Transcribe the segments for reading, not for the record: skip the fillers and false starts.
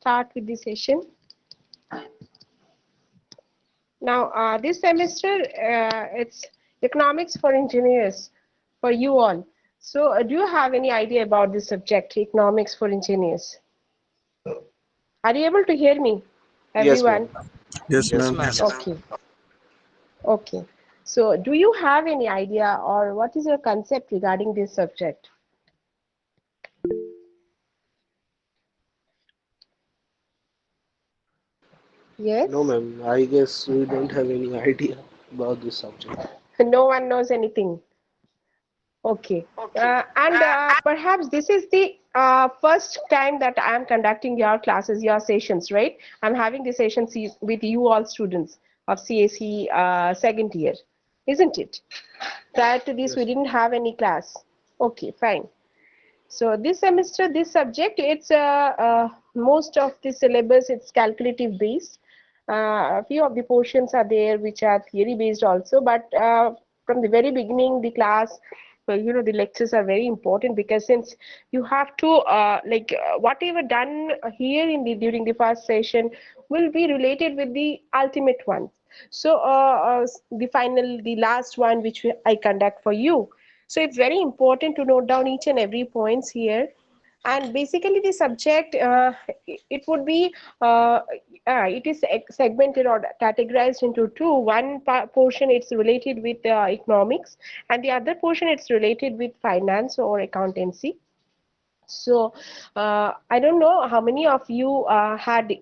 start with the session. Now, this semester, it's economics for engineers for you all. So, do you have any idea about this subject, economics for engineers? Are you able to hear me, Yes, ma'am. everyone? Yes, Yes, ma'am. ma'am. Okay. Okay. So, do you have any idea or what is your concept regarding this subject? Yes? No, ma'am. I guess we don't have any idea about this subject. No one knows anything. Okay. And perhaps this is the first time that I am conducting your classes, your sessions, right? I'm having the sessions with you all students of CAC second year, isn't it? Prior to this, we Yes. didn't have any class. Okay, fine. So this semester, this subject, it's most of the syllabus, it's calculative based. A few of the portions are there which are theory based also, but from the very beginning, the class, the lectures are very important because since you have to whatever done here in the during the first session will be related with the ultimate one. So the last one which I conduct for you. So it's very important to note down each and every points here. And basically the subject, it would be, it is segmented or categorized into two. One portion it's related with economics, and the other portion it's related with finance or accountancy. So I don't know how many of you had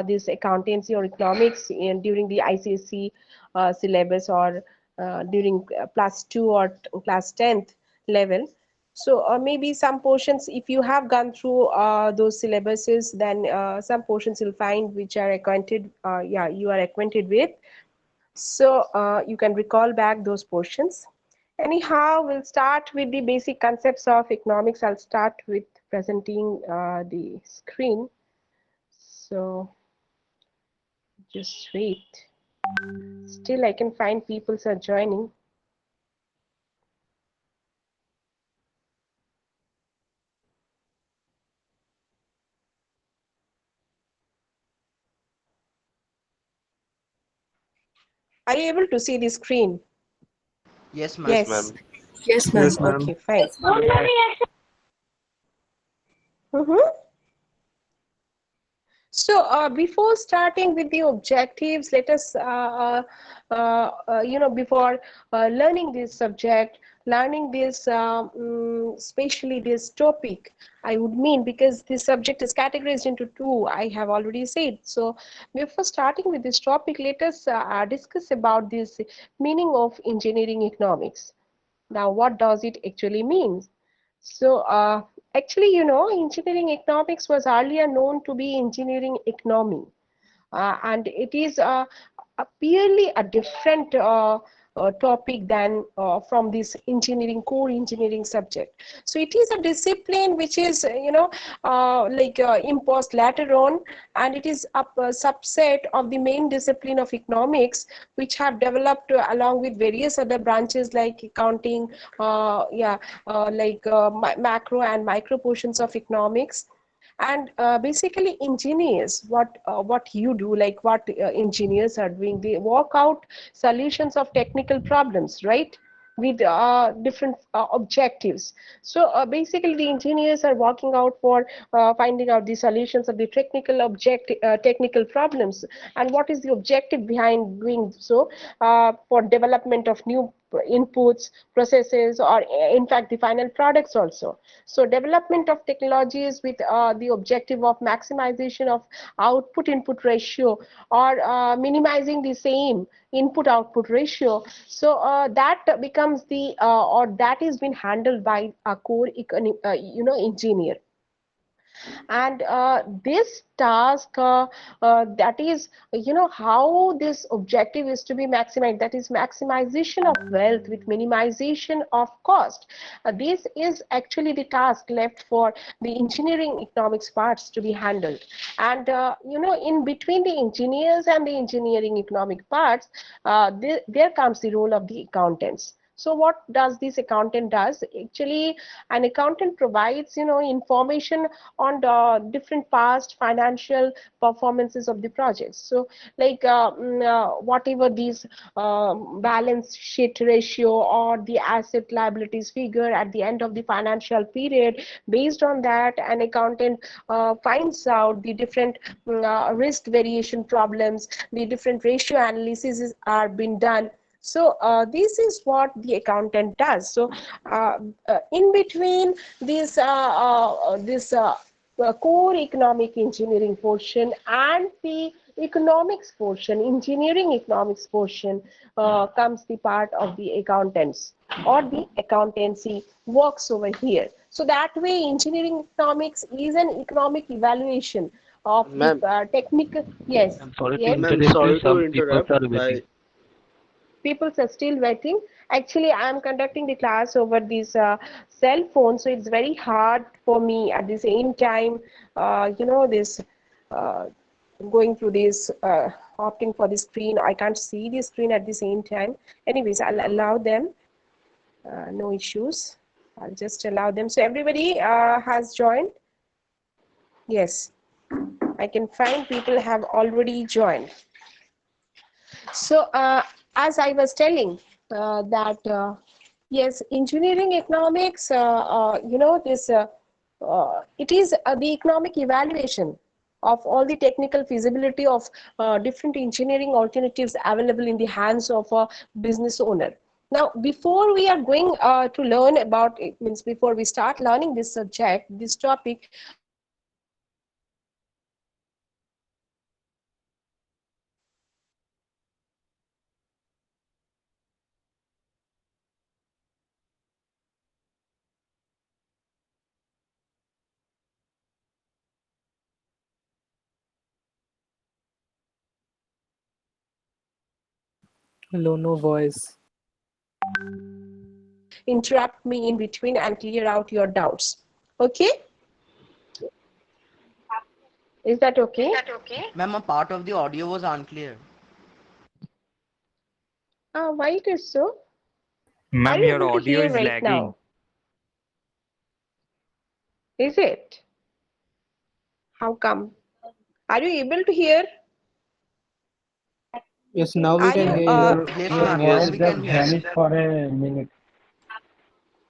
this accountancy or economics during the ICSE syllabus or during plus 2 or class 10th level. So maybe some portions, if you have gone through those syllabuses, then some portions you'll find which are acquainted, you are acquainted with. So you can recall back those portions. Anyhow, we'll start with the basic concepts of economics. I'll start with presenting the screen. So just wait. Still, I can find people are joining. Are you able to see the screen? Yes, ma'am. Yes, Yes. ma'am. Yes, ma'am. Yes, ma'am. Okay, fine. Mm-hmm. So before starting with the objectives, let us, before learning this subject, learning this, especially this topic, I would mean, because this subject is categorized into two, I have already said. So before starting with this topic, let us discuss about this meaning of engineering economics. Now, what does it actually mean? So, actually, engineering economics was earlier known to be engineering economy, and it is a purely a different topic than from this engineering core engineering subject. So it is a discipline which is imposed later on, and it is a subset of the main discipline of economics, which have developed along with various other branches like accounting, macro and micro portions of economics. And basically engineers, what you do, like what engineers are doing, they work out solutions of technical problems, right, with different objectives. So basically the engineers are working out for finding out the solutions of the technical problems, and what is the objective behind doing so, for development of new inputs, processes, or in fact the final products also. So development of technologies with the objective of maximization of output input ratio, or minimizing the same input output ratio. So that becomes the or that is being handled by a core engineer. And this task, that is, how this objective is to be maximized, that is maximization of wealth with minimization of cost. This is actually the task left for the engineering economics parts to be handled. And in between the engineers and the engineering economic parts, there comes the role of the accountants. So what does this accountant does? Actually, an accountant provides, information on the different past financial performances of the projects. So like whatever these balance sheet ratio or the asset liabilities figure at the end of the financial period, based on that, an accountant finds out the different risk variation problems, the different ratio analyses are being done. So this is what the accountant does. So in between this core economic engineering portion and the economics portion, engineering economics portion, comes the part of the accountants or the accountancy works over here. So that way, engineering economics is an economic evaluation of the Ma'am, technical. Yes, I'm sorry to yes. ma'am, interrupt you. sorry to Some people interrupt. are By waiting. People are still waiting. Actually, I am conducting the class over this cell phone, so it's very hard for me at the same time, this uh, going through this, opting for the screen. I can't see the screen at the same time. Anyways, I'll allow them. No issues. I'll just allow them. So everybody has joined. Yes, I can find people have already joined. So, as I was telling, that yes, engineering economics, it is the economic evaluation of all the technical feasibility of different engineering alternatives available in the hands of a business owner. Now, before we are going to learn about it, means before we start learning this subject, this topic, I would like to introduce Hello, no voice. interrupt me in between and clear out your doubts. Okay? Is that okay? Ma'am, a part of the audio was unclear. Why it is so? Are Ma'am, you your able to audio hear is right lagging. now? Is it? How come? Are you able to hear? yes, now we Are can you hear Yes, your ma'am. clear. Now Voice we just can hear. vanished for a minute.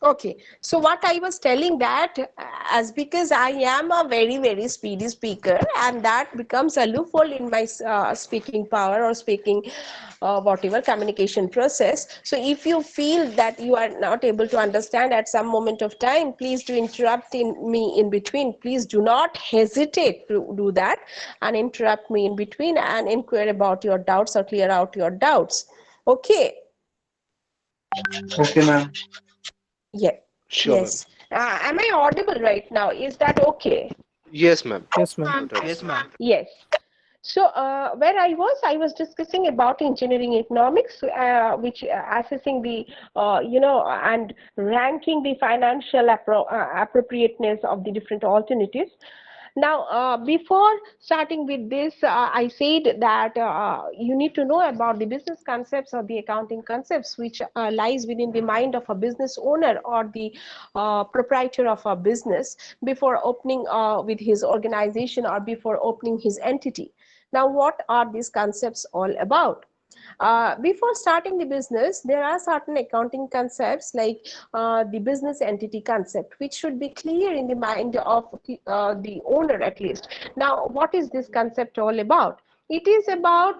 Okay, so what I was telling that as because I am a very, very speedy speaker and that becomes a loophole in my speaking power or speaking whatever communication process. So if you feel that you are not able to understand at some moment of time, please do interrupt me in between. Please do not hesitate to do that and interrupt me in between and inquire about your doubts or clear out your doubts. Okay. Okay, ma'am. Yeah. Sure, ma'am. Yes. Am I audible right now? Is that okay? Yes, ma'am. Yes, ma'am. Totally. Yes, ma'am. Yes. So where I was discussing about engineering economics, which assessing the, and ranking the financial appropriateness of the different alternatives. Now, before starting with this, I said that you need to know about the business concepts or the accounting concepts, which lies within the mind of a business owner or the proprietor of a business before opening with his organization or before opening his entity. Now, what are these concepts all about? Before starting the business, there are certain accounting concepts like the business entity concept, which should be clear in the mind of the owner at least. Now, what is this concept all about? It is about,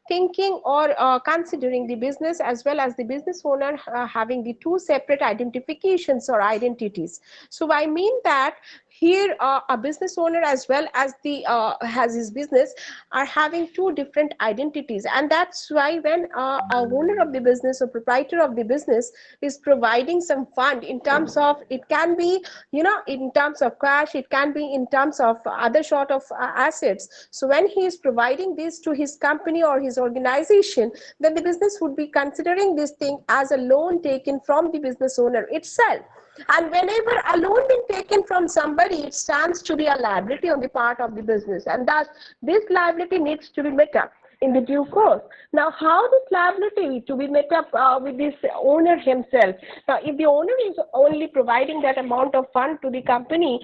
thinking or considering the business as well as the business owner having the two separate identifications or identities. So I mean that here a business owner as well as the has his business are having two different identities, and that's why when a owner of the business or proprietor of the business is providing some fund in terms of, it can be, in terms of cash, it can be in terms of other sort of assets. So when he is providing this to his company or his organization, then the business would be considering this thing as a loan taken from the business owner itself. And whenever a loan been taken from somebody, it stands to be a liability on the part of the business, and thus this liability needs to be met up. in the due course. Now, how this liability to be met up with this owner himself? Now, if the owner is only providing that amount of fund to the company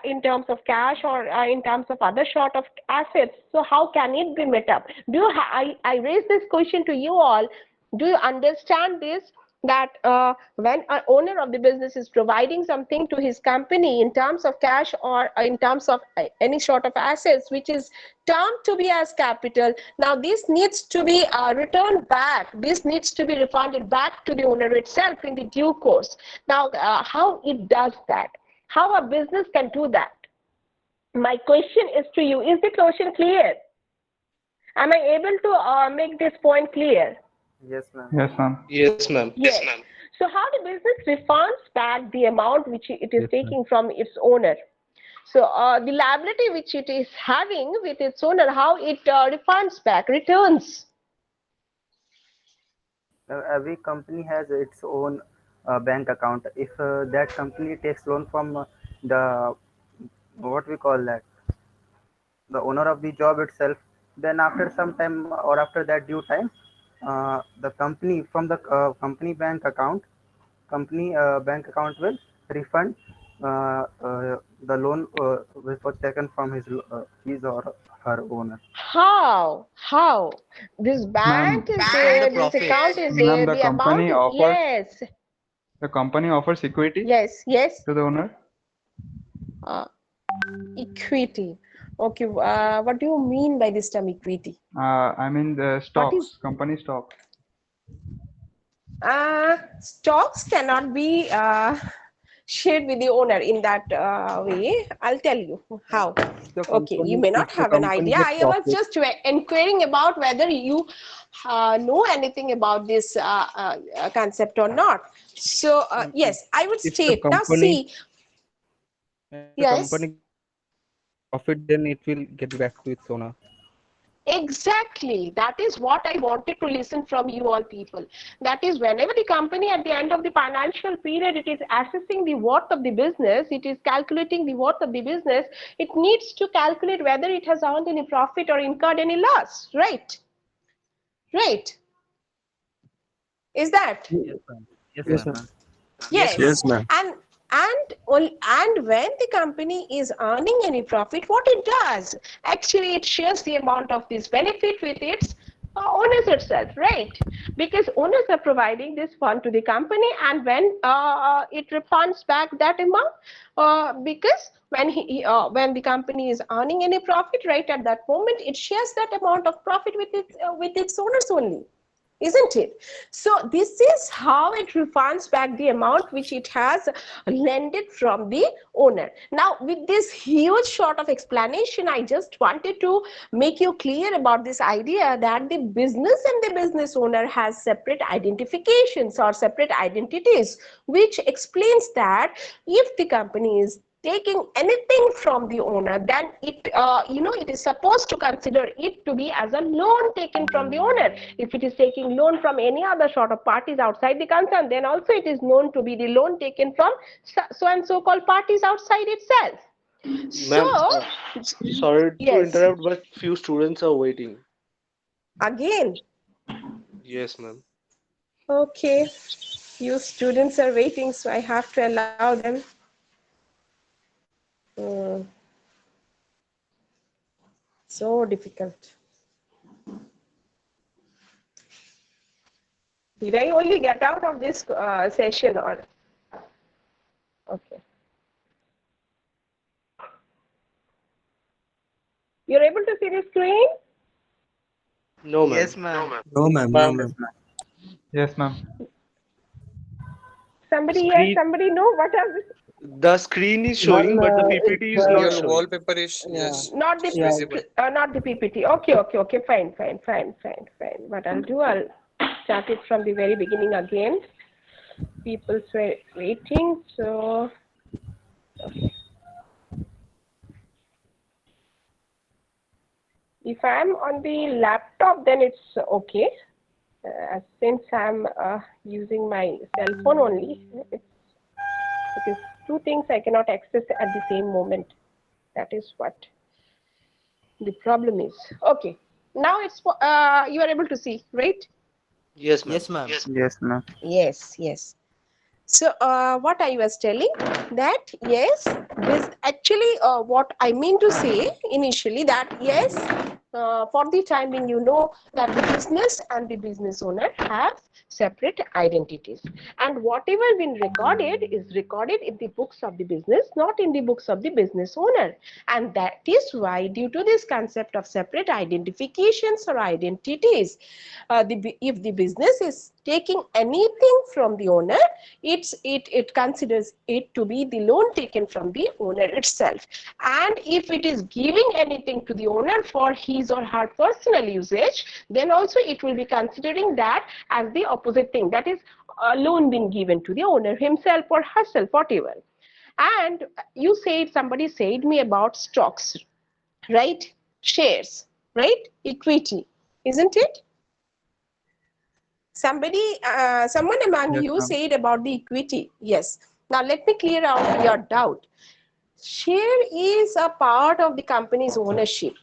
in terms of cash or in terms of other sort of assets, so how can it be met up? Do you I raise this question to you all. Do you understand this? That when an owner of the business is providing something to his company in terms of cash or in terms of any sort of assets which is termed to be as capital, now this needs to be returned back. This needs to be refunded back to the owner itself in the due course. Now, how it does that? How a business can do that? My question is to you, is the question clear? Am I able to make this point clear? Yes, ma'am. Yes, ma'am. Yes, ma'am. Yes. So how the business refunds back the amount which it is taking from its owner? So the liability which it is having with its owner, how it refunds back, returns? Every company has its own bank account. If that company takes loan from the what we call that, the owner of the job itself, then after some time or after that due time, the company from the company bank account will refund the loan which was taken from his or her owner. How? This bank Ma'am, is From there, the this profits. account is ma'am, there, the amount is, yes, the company offers equity yes, to the owner. uh, equity. Okay, what do you mean by this term equity? I mean the What is stocks, company stock. stocks cannot be shared with the owner in that way. I'll tell you how. Okay, you may not have an idea. I was just inquiring about whether you know anything about this concept or not. So yes, I would If the state. Now company, see, if the yes. company profit, then it will get back to its owner. Exactly. That is what I wanted to listen from you all people. That is, whenever the company at the end of the financial period, it is assessing the worth of the business, it is calculating the worth of the business, it needs to calculate whether it has earned any profit or incurred any loss, right? Right. Is that? Yes, ma'am. Yes, Yes, ma'am. ma'am. Yes. Yes, ma'am. And when the company is earning any profit, what it does, actually it shares the amount of this benefit with its owners itself, right? Because owners are providing this fund to the company, and when it refunds back that amount, because when the company is earning any profit, right at that moment, it shares that amount of profit with its owners only. Isn't it? So this is how it refunds back the amount which it has lended from the owner. Now, with this huge short of explanation, I just wanted to make you clear about this idea that the business and the business owner has separate identifications or separate identities, which explains that if the company is taking anything from the owner, then it it is supposed to consider it to be as a loan taken from the owner. If it is taking loan from any other sort of parties outside the concern, then also it is known to be the loan taken from so and so called parties outside itself. So Ma'am, sorry to yes, interrupt, but few students are waiting. again, Yes, ma'am. okay, you students are waiting, so I have to allow them. So difficult. Did I only get out of this session or? Okay. You're able to see the screen? No, ma'am. Yes, ma'am. No, ma'am. No, ma'am. Yes, ma'am. Somebody yes, Screen, somebody know what are this? the screen is Ma'am, showing, but the PPT is not your showing. wallpaper is yes, Not the it's visible. not the PPT. Okay, fine. What I'll do, I'll start it from the very beginning again. People's were waiting, so okay. If I'm on the laptop, then it's okay. Since I'm using my cell phone only, it's because two things I cannot access at the same moment. That is what the problem is. Okay. Now it's you are able to see, right? Yes, ma'am. Yes, ma'am. Yes, ma'am. Yes, yes. So what I was telling that yes, this actually what I mean to say initially that yes, for the time being you know that the business and the business owner have separate identities, and whatever been recorded is recorded in the books of the business, not in the books of the business owner. And that is why, due to this concept of separate identifications or identities, if the business is taking anything from the owner, it considers it to be the loan taken from the owner itself. And if it is giving anything to the owner for his or her personal usage, then also it will be considering that as the opposite thing, that is a loan being given to the owner himself or herself, whatever. And you said, somebody said me about stocks, right? Shares, right? Equity, isn't it? Someone among Yes, you ma'am. said about the equity. Yes. Now let me clear out your doubt. Share is a part of the company's ownership.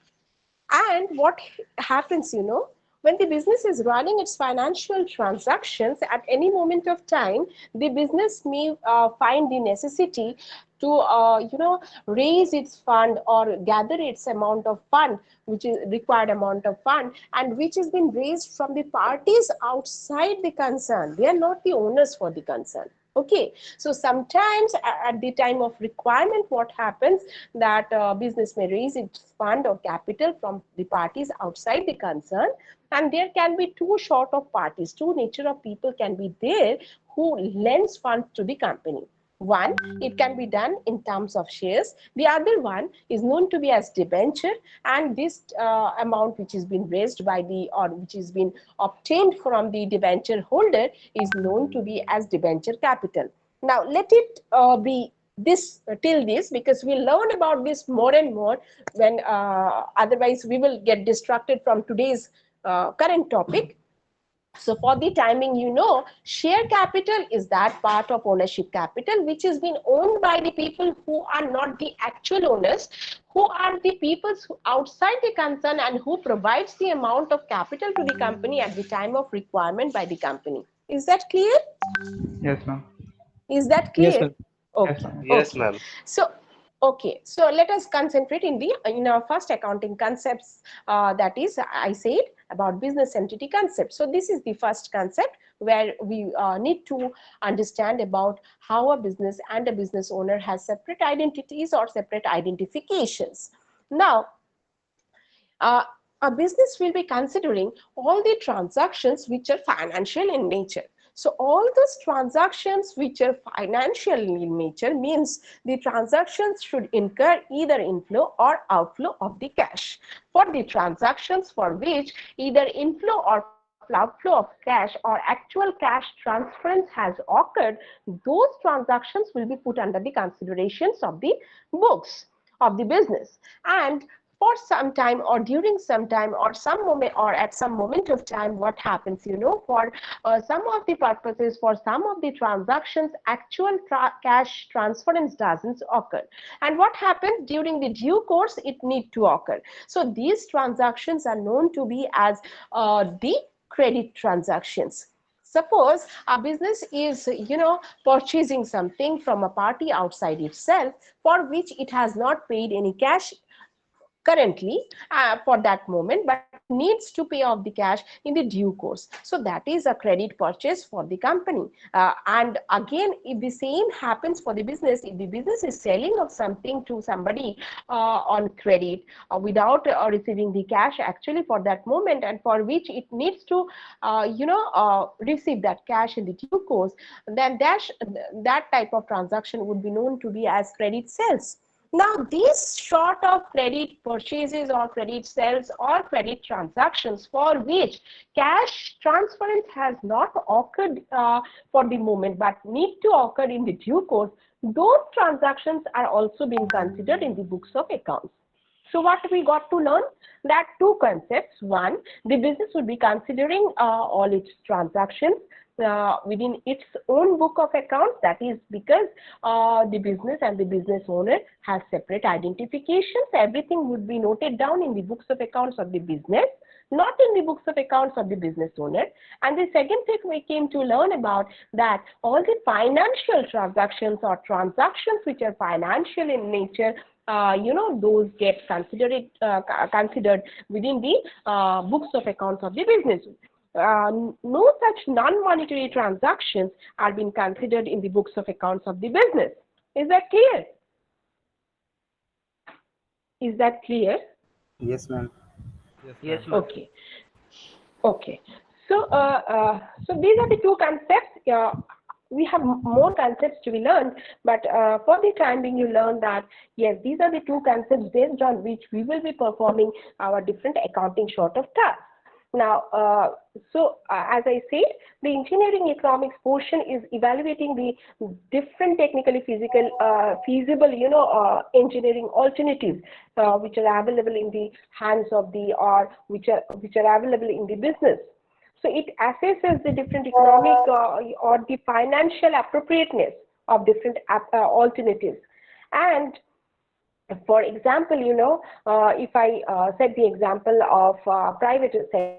And what happens, you know, when the business is running its financial transactions, at any moment of time, the business may find the necessity to, raise its fund or gather its amount of fund, which is required amount of fund, and which has been raised from the parties outside the concern. They are not the owners for the concern. Okay, so sometimes at the time of requirement, what happens that business may raise its fund or capital from the parties outside the concern, and there can be two sort of parties, two nature of people can be there who lends funds to the company. One, it can be done in terms of shares. The other one is known to be as debenture, and this amount which has been raised by the, or which has been obtained from the debenture holder, is known to be as debenture capital. Now let it be this till this, because we learn about this more and more when otherwise we will get distracted from today's current topic. So for the timing, you know, share capital is that part of ownership capital which is being owned by the people who are not the actual owners, who are the people outside the concern, and who provides the amount of capital to the company at the time of requirement by the company. Is that clear? Yes, ma'am. Is that Yes, clear? ma'am. Yes, Okay, ma'am. Yes, okay. ma'am. So, okay, so let us concentrate in our first accounting concepts. That is, I said about business entity concept. So this is the first concept where we need to understand about how a business and a business owner has separate identities or separate identifications. Now, uh, a business will be considering all the transactions which are financial in nature. So all those transactions which are financial in nature means the transactions should incur either inflow or outflow of the cash. For the transactions for which either inflow or outflow of cash or actual cash transference has occurred, those transactions will be put under the considerations of the books of the business. And for some time or during some time or some moment or at some moment of time, what happens, you know, for some of the purposes, for some of the transactions, actual cash transference doesn't occur, and what happens during the due course, it need to occur. So these transactions are known to be as the credit transactions. Suppose a business is, you know, purchasing something from a party outside itself for which it has not paid any cash currently for that moment, but needs to pay off the cash in the due course. So that is a credit purchase for the company. And again, if the same happens for the business, if the business is selling of something to somebody on credit without receiving the cash actually for that moment, and for which it needs to receive that cash in the due course, then that type of transaction would be known to be as credit sales. Now, these sort of credit purchases or credit sales or credit transactions for which cash transference has not occurred for the moment but need to occur in the due course, those transactions are also being considered in the books of accounts. So what we got to learn? That two concepts. One, the business would be considering all its transactions within its own book of accounts. That is because the business and the business owner has separate identifications. Everything would be noted down in the books of accounts of the business. not in the books of accounts of the business owner. And the second thing we came to learn about that all the financial transactions or transactions which are financial in nature, those get considered within the books of accounts of the business. No such non-monetary transactions are being considered in the books of accounts of the business. Is that clear? Is that clear? Yes, ma'am. Yes, ma'am. Okay. Okay. So, so these are the two concepts. We have more concepts to be learned, but for the time being, you learn that yes, these are the two concepts based on which we will be performing our different accounting sort of tasks. Now, as I said, the engineering economics portion is evaluating the different technically feasible, engineering alternatives which are available in the hands of the or which are available in the business. So it assesses the different economic or the financial appropriateness of different alternatives. And for example, if I set the example of private sector,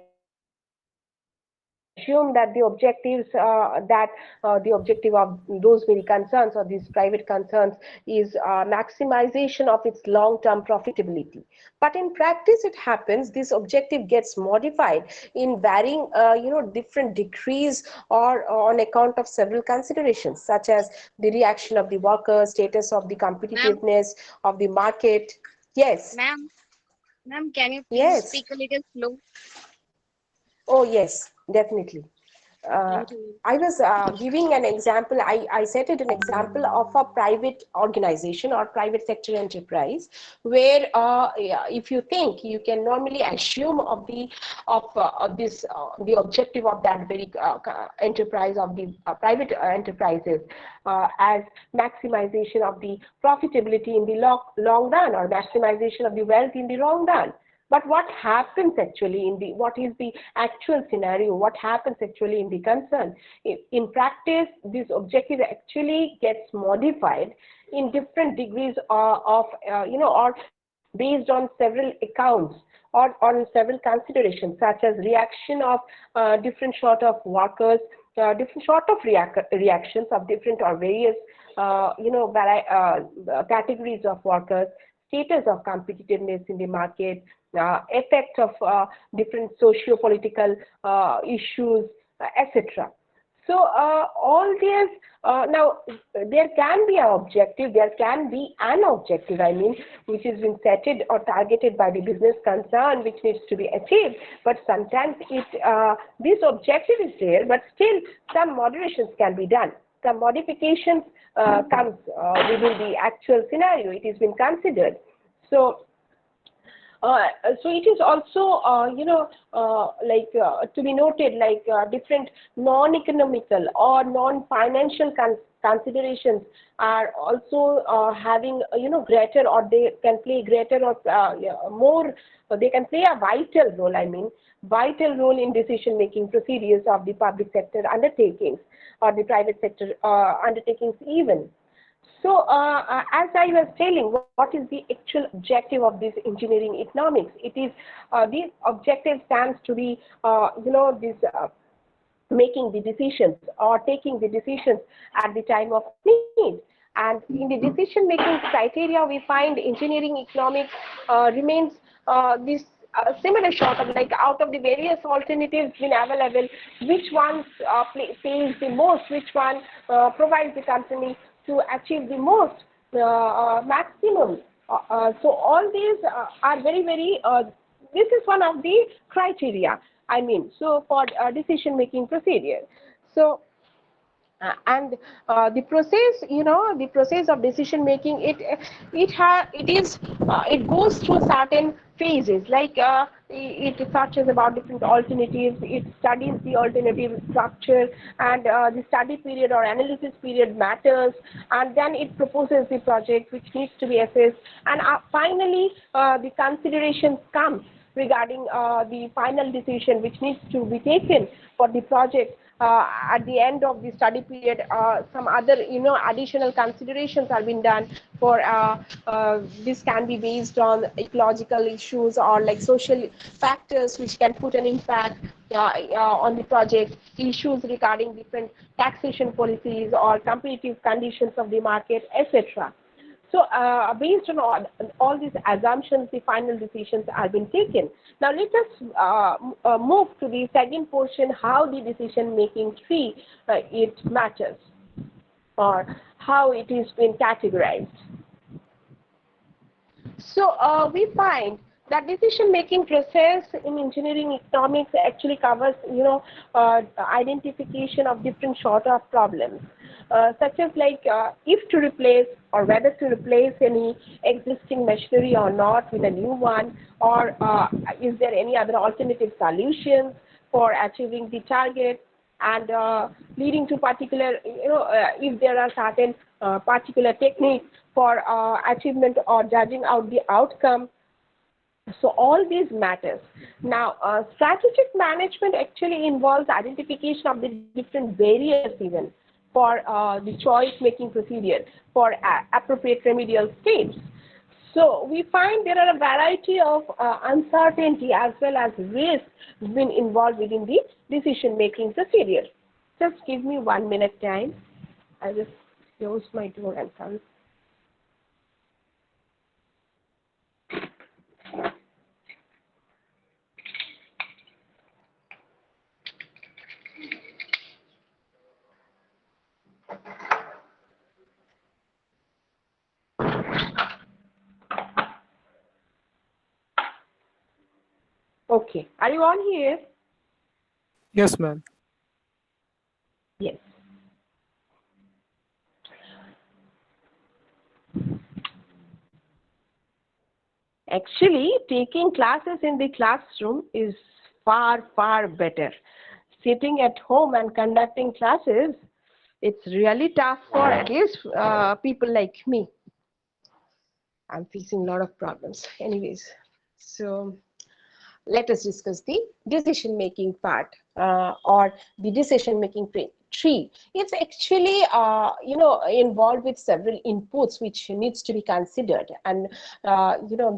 assume that the objectives the objective of those very concerns or these private concerns is maximization of its long-term profitability. But in practice, it happens this objective gets modified in varying different degrees or on account of several considerations, such as the reaction of the workers, status of the competitiveness of the market. Yes. Ma'am, can you please Yes. speak a little slow? Oh, yes, definitely. Thank you. I was giving an example. I set it an example of a private organization or private sector enterprise, where if you think, you can normally assume of the objective of that very enterprise of the private enterprises as maximization of the profitability in the long run or maximization of the wealth in the long run. But what happens actually what is the actual scenario? What happens actually in the concern? In practice, this objective actually gets modified in different degrees or based on several accounts or on several considerations, such as reaction of different sort of workers, different sort of reactions of different or various categories of workers, status of competitiveness in the market, effect of different socio-political issues, etc. So all these, now there can be an objective, I mean, which has been set or targeted by the business concern, which needs to be achieved, but sometimes this objective is there, but still some moderations can be done. Some modifications comes within the actual scenario. It has been considered. So it is also, to be noted, different non-economical or non-financial considerations are also having, greater, or they can play greater or more, they can play a vital role, vital role in decision-making procedures of the public sector undertakings or the private sector undertakings even. So, as I was telling, what is the actual objective of this engineering economics? It is the objective stands to be, making the decisions or taking the decisions at the time of need. And in the decision-making criteria, we find engineering economics remains this similar sort of out of the various alternatives been available, which ones pays the most, which one provides the company to achieve the most maximum. So all these are very, very, this is one of the criteria, so for decision-making procedure. So, and the process, the process of decision making, it goes through certain phases, it searches about different alternatives, it studies the alternative structure, and the study period or analysis period matters, and then it proposes the project which needs to be assessed, and finally the considerations come regarding the final decision which needs to be taken for the project at the end of the study period, some other, additional considerations are being done for this can be based on ecological issues or like social factors which can put an impact on the project, issues regarding different taxation policies or competitive conditions of the market, etc. So based on all these assumptions, the final decisions are being taken. Now let us move to the second portion, how the decision making tree it matters or how it is being categorized. So we find that decision-making process in engineering economics actually covers, identification of different sort of problems, such as like if to replace or whether to replace any existing machinery or not with a new one, or is there any other alternative solutions for achieving the target, and leading to particular, if there are certain particular techniques for achievement or judging out the outcome. So all these matters. Now, strategic management actually involves identification of the different barriers even for the choice-making procedure for appropriate remedial steps. So we find there are a variety of uncertainty as well as risk been involved within the decision-making procedure. Just give me 1 minute time. I'll just close my door and come. Okay, are you on here? Yes, ma'am. Yes. Actually, taking classes in the classroom is far, far better. Sitting at home and conducting classes, it's really tough for at least people like me. I'm facing a lot of problems. Anyways, so let us discuss the decision-making part or the decision-making tree. It's actually, involved with several inputs which needs to be considered and,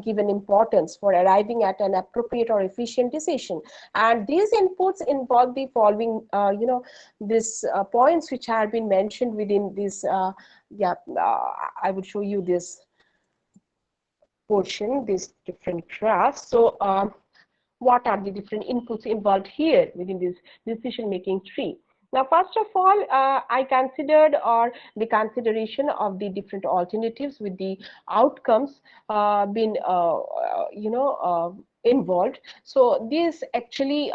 given importance for arriving at an appropriate or efficient decision. And these inputs involve the following, these points which have been mentioned within this, I would show you this portion, this different graphs. So, what are the different inputs involved here within this decision-making tree? Now, first of all, I considered or the consideration of the different alternatives with the outcomes been, involved. So this actually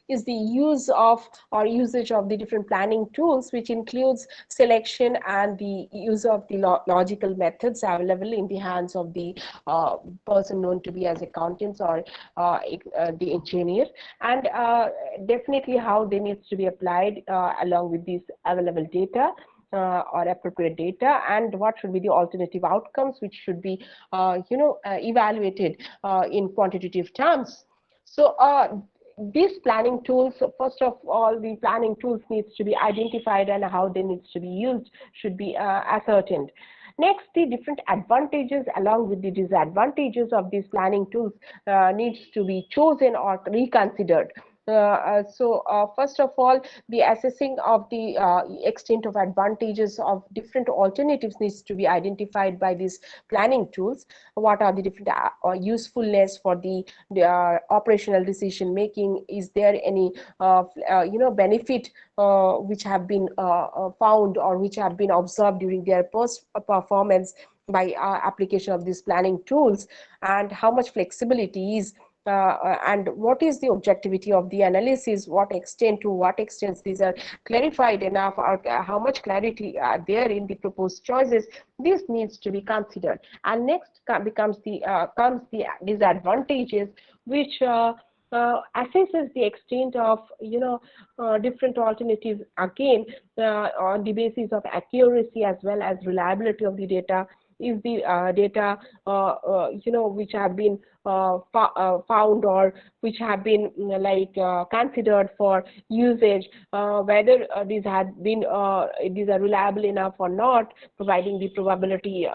is the use of or usage of the different planning tools, which includes selection and the use of the logical methods available in the hands of the person known to be as accountants or the engineer, and definitely how they need to be applied along with these available data or appropriate data, and what should be the alternative outcomes which should be evaluated in quantitative terms. So these planning tools, first of all, the planning tools needs to be identified and how they needs to be used should be ascertained. Next, the different advantages along with the disadvantages of these planning tools needs to be chosen or reconsidered. First of all, the assessing of the extent of advantages of different alternatives needs to be identified by these planning tools. What are the different usefulness for the operational decision making? Is there any benefit which have been found or which have been observed during their post performance by application of these planning tools, and how much flexibility is and what is the objectivity of the analysis, what extent to what extent these are clarified enough, or how much clarity are there in the proposed choices. This needs to be considered. And next comes the disadvantages, which assesses the extent of different alternatives again on the basis of accuracy as well as reliability of the data, is the data which have been found or which have been considered for usage, whether these have been these are reliable enough or not, providing the probability,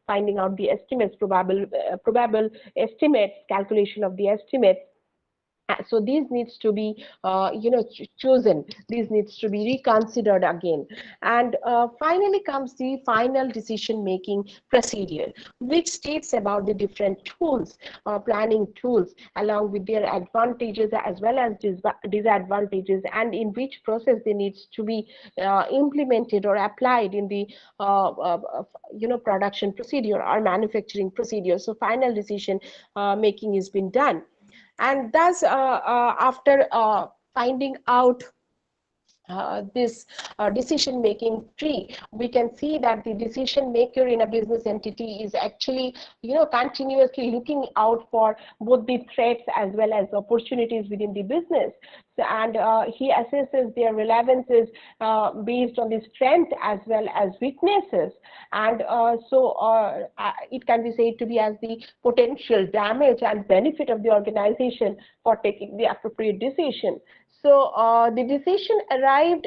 finding out the estimates, probable estimates, calculation of the estimates. So these needs to be chosen, these needs to be reconsidered again. And finally comes the final decision making procedure, which states about the different tools, planning tools, along with their advantages as well as disadvantages, and in which process they needs to be implemented or applied in the production procedure or manufacturing procedure. So final decision making has been done. And thus, after finding out this decision making tree, we can see that the decision maker in a business entity is actually continuously looking out for both the threats as well as opportunities within the business. And he assesses their relevances based on the strength as well as weaknesses. And it can be said to be as the potential damage and benefit of the organization for taking the appropriate decision. So the decision arrived,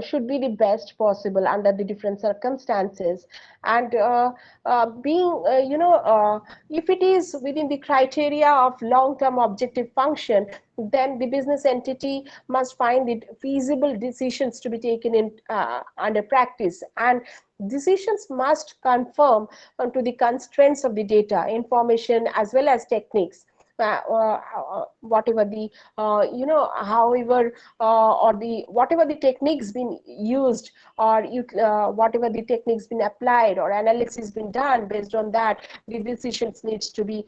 should be the best possible under the different circumstances. And if it is within the criteria of long-term objective function, then the business entity must find it feasible decisions to be taken in under practice. And decisions must conform to the constraints of the data, information, as well as techniques. Whatever the whatever the techniques been used, or whatever the techniques been applied or analysis been done, based on that the decisions needs to be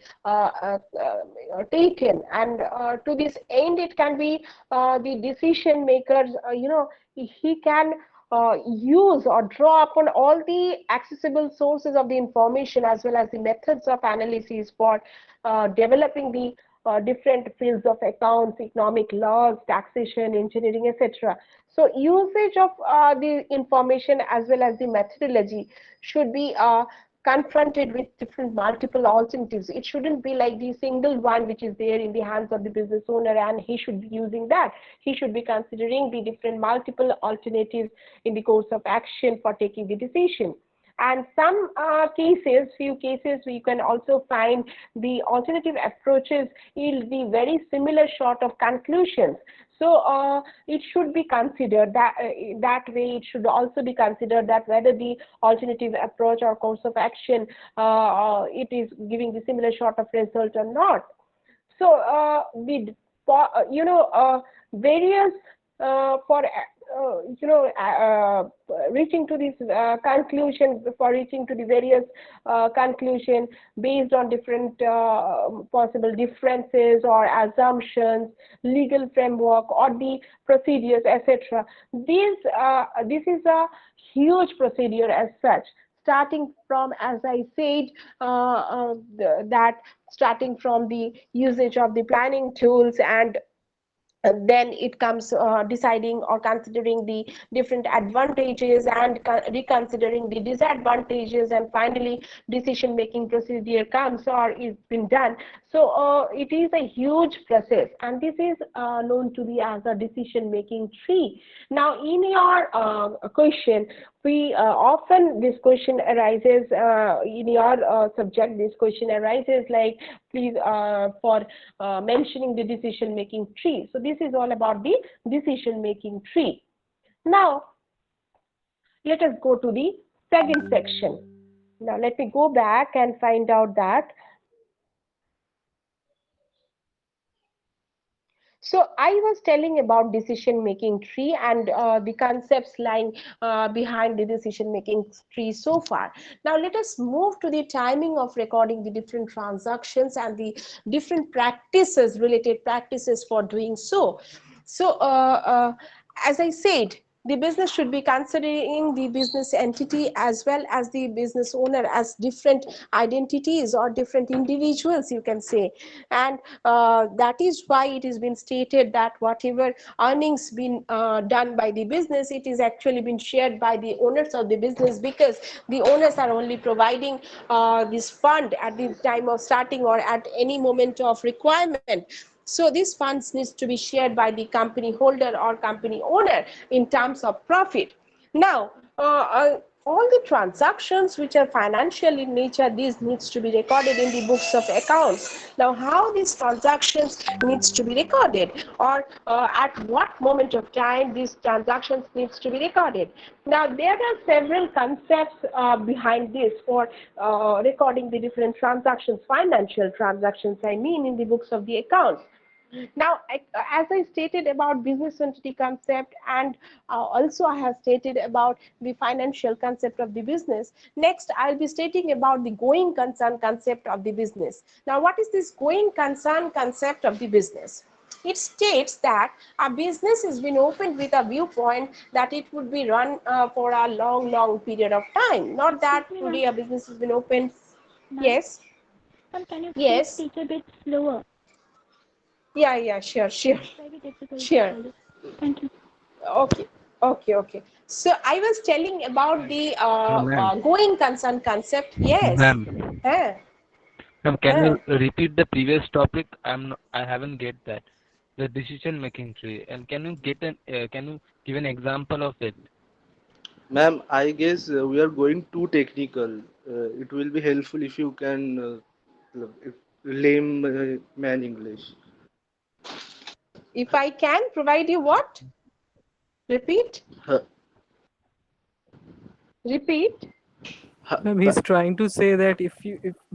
taken. And to this end, it can be the decision makers, he can use or draw upon all the accessible sources of the information as well as the methods of analysis for developing the different fields of accounts, economic laws, taxation, engineering, etc. So usage of the information as well as the methodology should be confronted with different multiple alternatives. It shouldn't be like the single one which is there in the hands of the business owner and he should be using that. He should be considering the different multiple alternatives in the course of action for taking the decision. And some few cases, we can also find the alternative approaches yield the very similar sort of conclusions. So it should be considered that way. It should also be considered that whether the alternative approach or course of action it is giving the similar sort of result or not. So various for reaching to this conclusion, for reaching to the various conclusion based on different possible differences or assumptions, legal framework, or the procedures, etc. This is a huge procedure as such, starting from, as I said, starting from the usage of the planning tools, and then it comes deciding or considering the different advantages and reconsidering the disadvantages, and finally decision making procedure comes or is been done. So it is a huge process, and this is known to be as a decision making tree. Now in your question, we often this question arises in your subject. This question arises like, please for mentioning the decision making tree. So this is all about the decision making tree. Now let us go to the second section. Now let me go back and find out that. So I was telling about decision making tree and the concepts lying behind the decision making tree so far. Now let us move to the timing of recording the different transactions and the different practices, related practices for doing so. So as I said, The business should be considering the business entity as well as the business owner as different identities or different individuals, you can say. And that is why it has been stated that whatever earnings been done by the business, it is actually been shared by the owners of the business, because the owners are only providing this fund at the time of starting or at any moment of requirement. So these funds needs to be shared by the company holder or company owner in terms of profit. Now, all the transactions which are financial in nature, these needs to be recorded in the books of accounts. Now, how these transactions needs to be recorded, or at what moment of time these transactions needs to be recorded? Now, there are several concepts behind this for recording the different transactions, financial transactions, I mean, in the books of the accounts. Now, as I stated about business entity concept, and also I have stated about the financial concept of the business, next I'll be stating about the going concern concept of the business. Now, what is this going concern concept of the business? It states that a business has been opened with a viewpoint that it would be run for a long period of time. Not that today a business has been opened. Yes. Can you Yes. speak a bit slower? Yeah, sure. Very difficult Sure. to follow. Thank you. Okay. So I was telling about the Ma'am. going concern concept. Yes. Ma'am. Huh. Ma'am, can you repeat the previous topic? I haven't get that. The decision making tree. And can you give an example of it? Ma'am, I guess we are going too technical. It will be helpful if you can lame man English. If I can provide you what? Repeat. Huh. Repeat. Ma'am, he's trying to say that if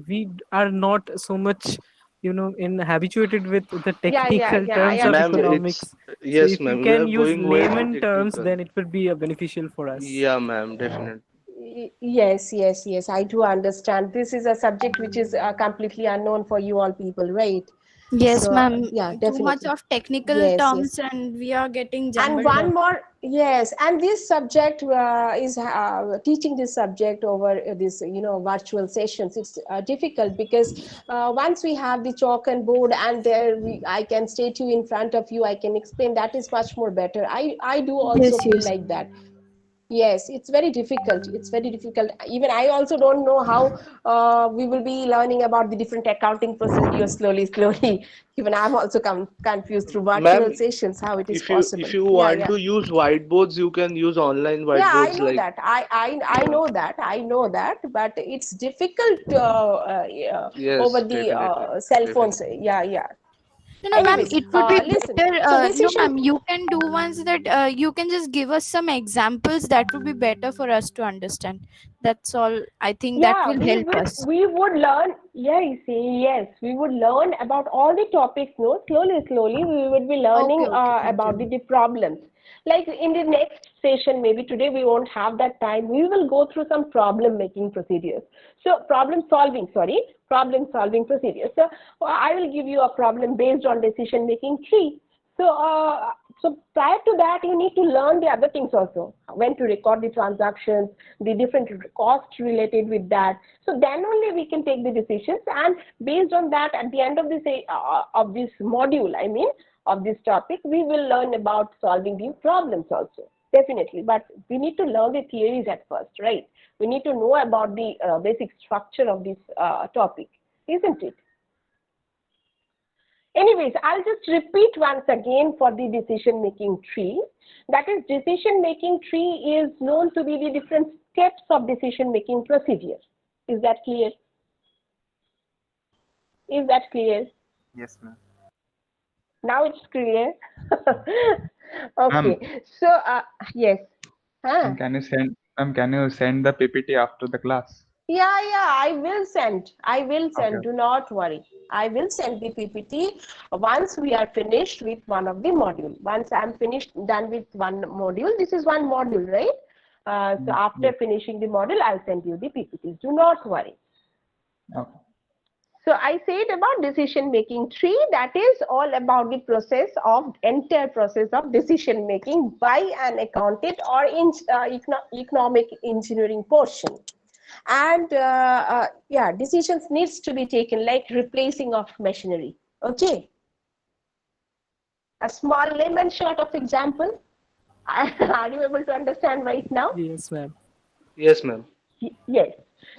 we are not so much, habituated with the technical Yeah, terms I of Ma'am, understood. economics. it's So yes, if you ma'am. We can are use going way too layman terms, technical. then it would be beneficial for us. Yeah, ma'am, definitely. Yes. I do understand. This is a subject which is completely unknown for you all people, right? Yes, So ma'am. yeah, Too much definitely. of technical Yes. terms and we are getting And jumbled one up. more, yes, and this subject is teaching this subject over this, virtual sessions. It's difficult because once we have the chalk and board and I can state you in front of you, I can explain, that is much more better. I do also Yes, feel yes. like that. Yes, it's very difficult. It's very difficult. Even I also don't know how we will be learning about the different accounting procedures slowly. Even I'm also confused through virtual Ma'am, sessions how it is if possible. you want to use whiteboards, you can use online Yeah, I whiteboards know like that. I yeah. know that. But it's difficult over Yes, the cell definitely. phones. Yeah. No, ma'am, Anyways, it would be listen. better. So No, decision. ma'am, you can do once that you can just give us some examples. That would be better for us to understand. That's all. I think that Yeah, will help us. we would learn. Yeah, you see, yes, we would learn about all the topics. No, slowly we would be learning Okay, thank about you. the problems. Like in the next session, maybe today we won't have that time. We will go through some problem making procedures. So problem solving procedures. So I will give you a problem based on decision making tree. So prior to that, you need to learn the other things also, when to record the transactions, the different costs related with that. So then only we can take the decisions, and based on that, at the end of this module, I mean, of this topic, we will learn about solving the problems also. Definitely, but we need to learn the theories at first, right? We need to know about the basic structure of this topic, isn't it? Anyways, I'll just repeat once again for the decision making tree. That is, decision making tree is known to be the different steps of decision making procedure. Is that clear? Is that clear? Yes, ma'am. Now it's clear. Ma'am, Okay. So yes. Huh? can you send the PPT after the class? Yeah, I will send. Okay. Do not worry. I will send the PPT once we are finished with one of the module. Once I'm done with one module, this is one module, right? So after Yes. finishing the module, I'll send you the PPTs. Do not worry. Okay. So I said about decision making tree, that is all about the entire process of decision making by an accountant or in economic engineering portion. And yeah, decisions needs to be taken, like replacing of machinery. Okay, a small layman sort of example. Are you able to understand right now? Yes, ma'am. Yes, ma'am. Yes.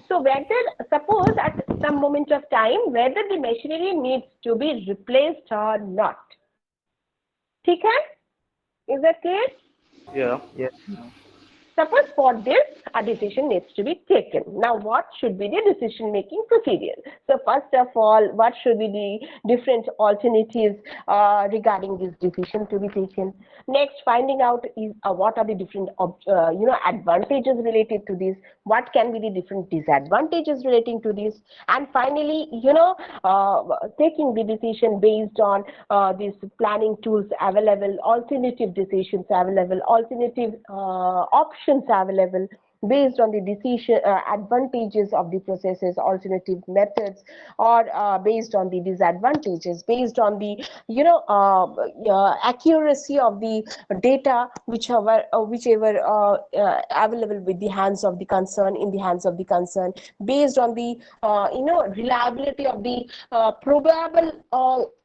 So whether, suppose at some moment of time, whether the machinery needs to be replaced or not. ठीक है? Is that clear? Yeah. Yes, ma'am. Suppose for this, a decision needs to be taken. Now, what should be the decision-making procedure? So, first of all, what should be the different alternatives regarding this decision to be taken? Next, finding out is what are the different advantages related to this. What can be the different disadvantages relating to this? And finally, taking the decision based on these planning tools available, alternative decisions available, alternative options available based on the decision advantages of the processes, alternative methods, or based on the disadvantages, based on the accuracy of the data, whichever available with the hands of the concern, in the hands of the concern, based on the reliability of the probable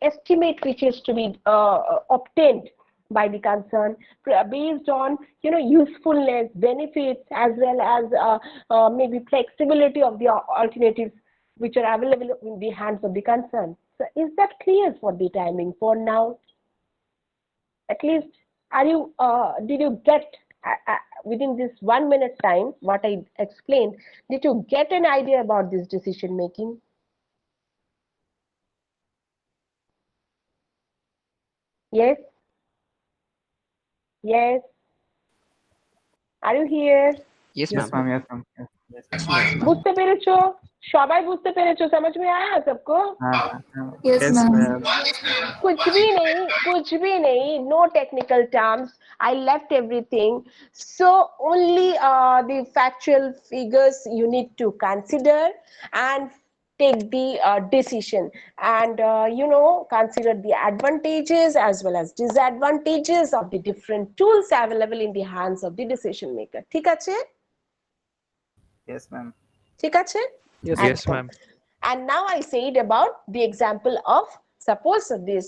estimate which is to be obtained by the concern, based on usefulness, benefits, as well as maybe flexibility of the alternatives which are available in the hands of the concern. So is that clear for the timing for now? At least, did you get within this 1 minute time what I explained, did you get an idea about this decision making? Yes? Yes? Are you here? Yes, Yes, ma'am. ma'am. Yes, ma'am. Yes. বুঝতে পেরেছো? সবাই বুঝতে পেরেছো? समझ में आया सबको? Yes, ma'am. कुछ भी नहीं, no technical terms. I left everything. So only the factual figures you need to consider and take the decision, and consider the advantages as well as disadvantages of the different tools available in the hands of the decision maker. ঠিক আছে? Yes, ma'am. ঠিক আছে? Yes, Yes, ma'am. And now I said about the example of, suppose this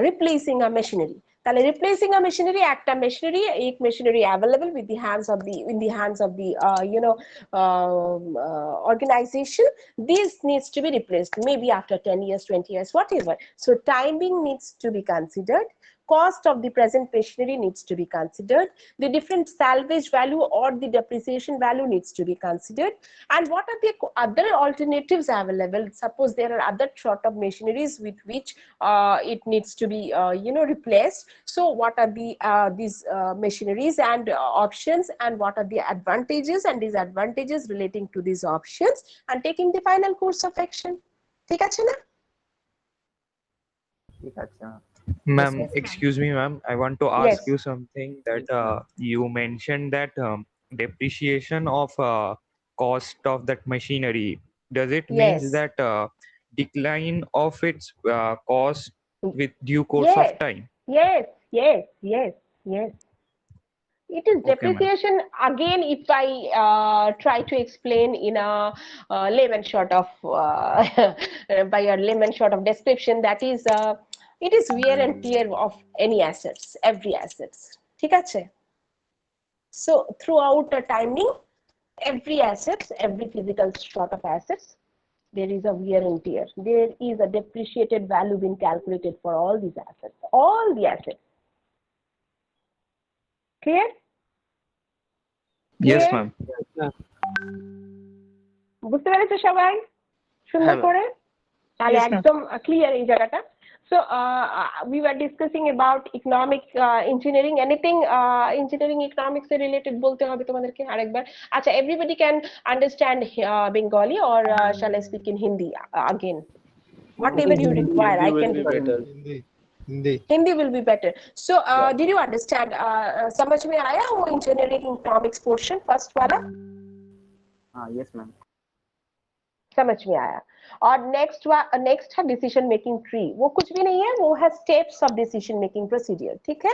replacing a machinery. তাহলে replacing a machinery, একটা machinery available with the hands of the organization. This needs to be replaced maybe after 10 years, 20 years, whatever. So timing needs to be considered. Cost of the present machinery needs to be considered. The different salvage value or the depreciation value needs to be considered. And what are the other alternatives available? Suppose there are other sort of machineries with which it needs to be replaced. So what are these machineries and options, and what are the advantages and disadvantages relating to these options, and taking the final course of action. ঠিক আছে না? ঠিক আছে, ma'am. Ma'am, Yes. excuse me, ma'am. I want to Yes. ask you something that you mentioned that depreciation of cost of that machinery. Does it means Yes. that decline of its cost with due course of Yes. time? Yes. It is Okay, ma'am. depreciation. Again, if I try to explain in a layman sort of by a layman sort of description, that is it is wear and tear of any assets, every assets. ঠিক আছে? So throughout the timing, every assets, every physical sort of assets, there is a wear and tear. There is a depreciated value being calculated for all these assets, all the assets. Clear? Yes, Clear? ma'am. বুঝতে পেরেছো সবাই সুন্দর হ্যাঁ, করে? তাহলে Yes, ma'am. একদম clear এই জায়গাটা। So we were discussing about economic engineering. Anything engineering economics related বলতে হবে তোমাদেরকে আরেকবার? আচ্ছা, everybody can understand Bengali, or shall I speak in Hindi again? Whatever you require, I Hindi can will do be it. better. Hindi will be better. So did you understand? समझ में आया वो engineering economics portion first वाला? Yes, ma'am. समझ में आया। और next है डिसीजन मेकिंग ट्री, वो कुछ भी नहीं है, वो है steps of decision making procedure, ठीक है।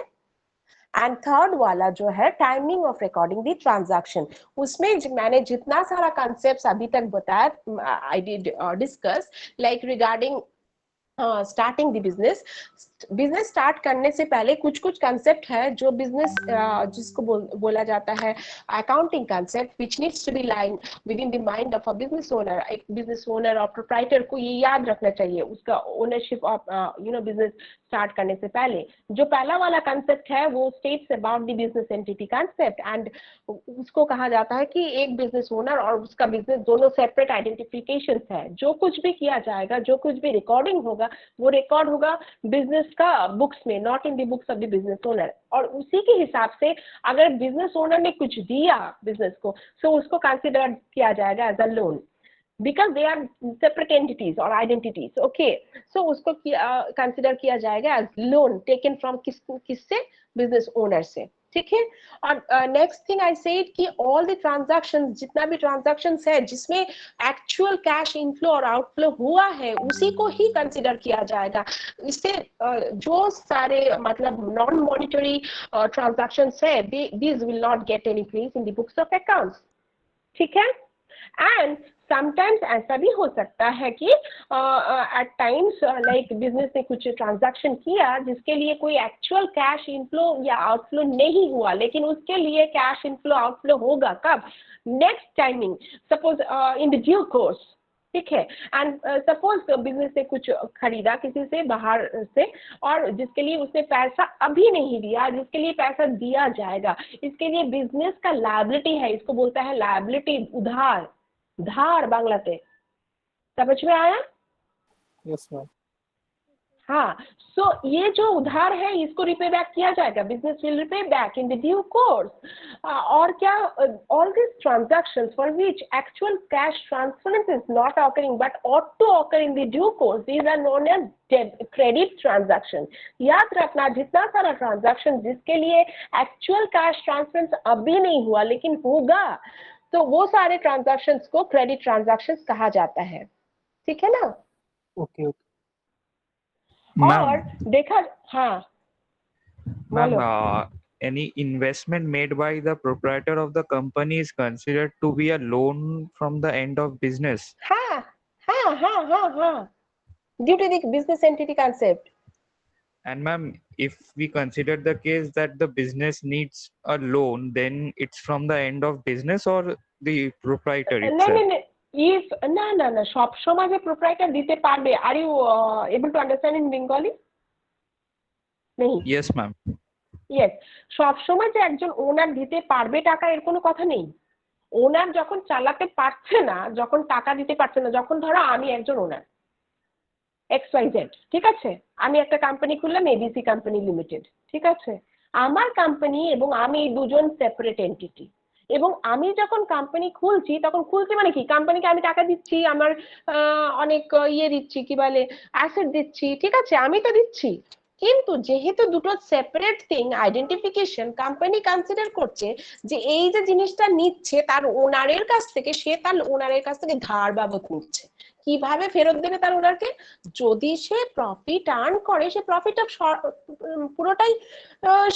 एंड थर्ड वाला जो है timing of recording the transaction, उसमें मैंने जितना सारा कॉन्सेप्ट्स अभी तक बताया, I did discuss like regarding starting the business start करने से पहले कुछ कंसेप्ट है जो बिजनेस जिसको बोला जाता है accounting concept which needs to be line within the mind of a business owner. एक बिजनेस ओनर और प्रोप्राइटर को ये याद रखना चाहिए उसका ओनरशिप ऑफ बिजनेस स्टार्ट करने से पहले। जो पहला वाला कंसेप्ट है वो states about the business entity concept, and उसको कहा जाता है कि एक बिजनेस ओनर और उसका बिजनेस दोनों सेपरेट आइडेंटिफिकेशन है। जो कुछ भी किया जाएगा, जो कुछ भी रिकॉर्डिंग होगा, वो रिकॉर्ड होगा बिजनेस का बुक्स में, not in the books of the business owner. और उसी के हिसाब से अगर बिजनेस ओनर ने कुछ दिया बिजनेस को, सो उसको कंसिडर किया जाएगा as a loan, because they are separate entities or identities, okay, so उसको कंसिडर किया जाएगा as loan taken from किससे, बिजनेस ओनर से, ठीक है। और नेक्स्ट थिंग आई सेड कि ऑल द ट्रांजैक्शंस, जितना भी ट्रांजैक्शंस है जिसमें एक्चुअल कैश इनफ्लो और आउटफ्लो हुआ है उसी को ही कंसिडर किया जाएगा। इससे जो सारे मतलब नॉन मॉनिटरी ट्रांजैक्शंस है, these will not get any place in the books of accounts, ठीक है। एंड समटाइम्स ऐसा भी हो सकता है कि एट टाइम्स लाइक बिजनेस ने कुछ ट्रांजैक्शन किया जिसके लिए कोई एक्चुअल कैश इनफ्लो या आउटफ्लो नहीं हुआ, लेकिन उसके लिए कैश इनफ्लो आउटफ्लो होगा कब, next timing, suppose in the due course, ठीक है। एंड सपोज बिजनेस ने कुछ खरीदा किसी से बाहर से और जिसके लिए उसने पैसा अभी नहीं दिया, जिसके लिए पैसा दिया जाएगा, इसके लिए बिजनेस का लायबिलिटी है, इसको बोलता है लायबिलिटी, उधार, धार बांग्लाते, समझ में आया? Yes ma'am. हाँ, सो ये जो उधार है इसको रिपे बैक किया जाएगा, business will repay back in the due course. और क्या, all this transactions for which actual cash transference is not occurring but ought to occur in the due course, these are known as credit transaction. याद रखना, जितना सारा transaction जिसके लिए actual cash transference अभी नहीं हुआ लेकिन होगा, तो वो सारे ट्रांजैक्शंस को क्रेडिट ट्रांजैक्शंस कहा जाता है, ठीक है ना? ओके ओके और देखा, हाँ Ma'am, बोलो। any investment made by the proprietor of the company is considered to be a loan from the end of business. हाँ हाँ हाँ हाँ हाँ, due to the business entity concept. And ma'am, if we consider the case that the business needs a loan, then it's from the end of business or the proprietor না itself? না না, if না না না, সব সময় যে proprietor দিতে পারবে, are you able to understand in Bengali? নেই। Yes, ma'am. ইয়েস, সব সময় যে একজন ওনার দিতে পারবে টাকা এর কোনো কথা নেই। ওনার যখন চালাতে পারছে না, যখন টাকা দিতে পারছে না, যখন ধরো আমি একজন ওনার XYZ, ঠিক আছে, আমি একটা কোম্পানি খুললাম ABC কোম্পানি লিমিটেড, ঠিক আছে, আমার কোম্পানি এবং আমি দুজন সেপারেট এন্টিটি, এবং আমি যখন কোম্পানি খুলছি তখন খুলছি মানে কি, কোম্পানিকে আমি টাকা দিচ্ছি, আমার অনেক ইয়ে দিচ্ছি, কি বলে অ্যাসেট দিচ্ছি, ঠিক আছে, আমি তো দিচ্ছি, কিন্তু যেহেতু দুটো separate thing, identification, company consider করছে যে এই যে জিনিসটা নিচ্ছে তার ওনারের কাছ থেকে, সে তার ওনারের কাছ থেকে ধার বাবদ নিচ্ছে, কিভাবে ফেরত দেবে তার ওনারকে, যদি সে প্রফিট আর্ন করে সে প্রফিটটা পুরোটাই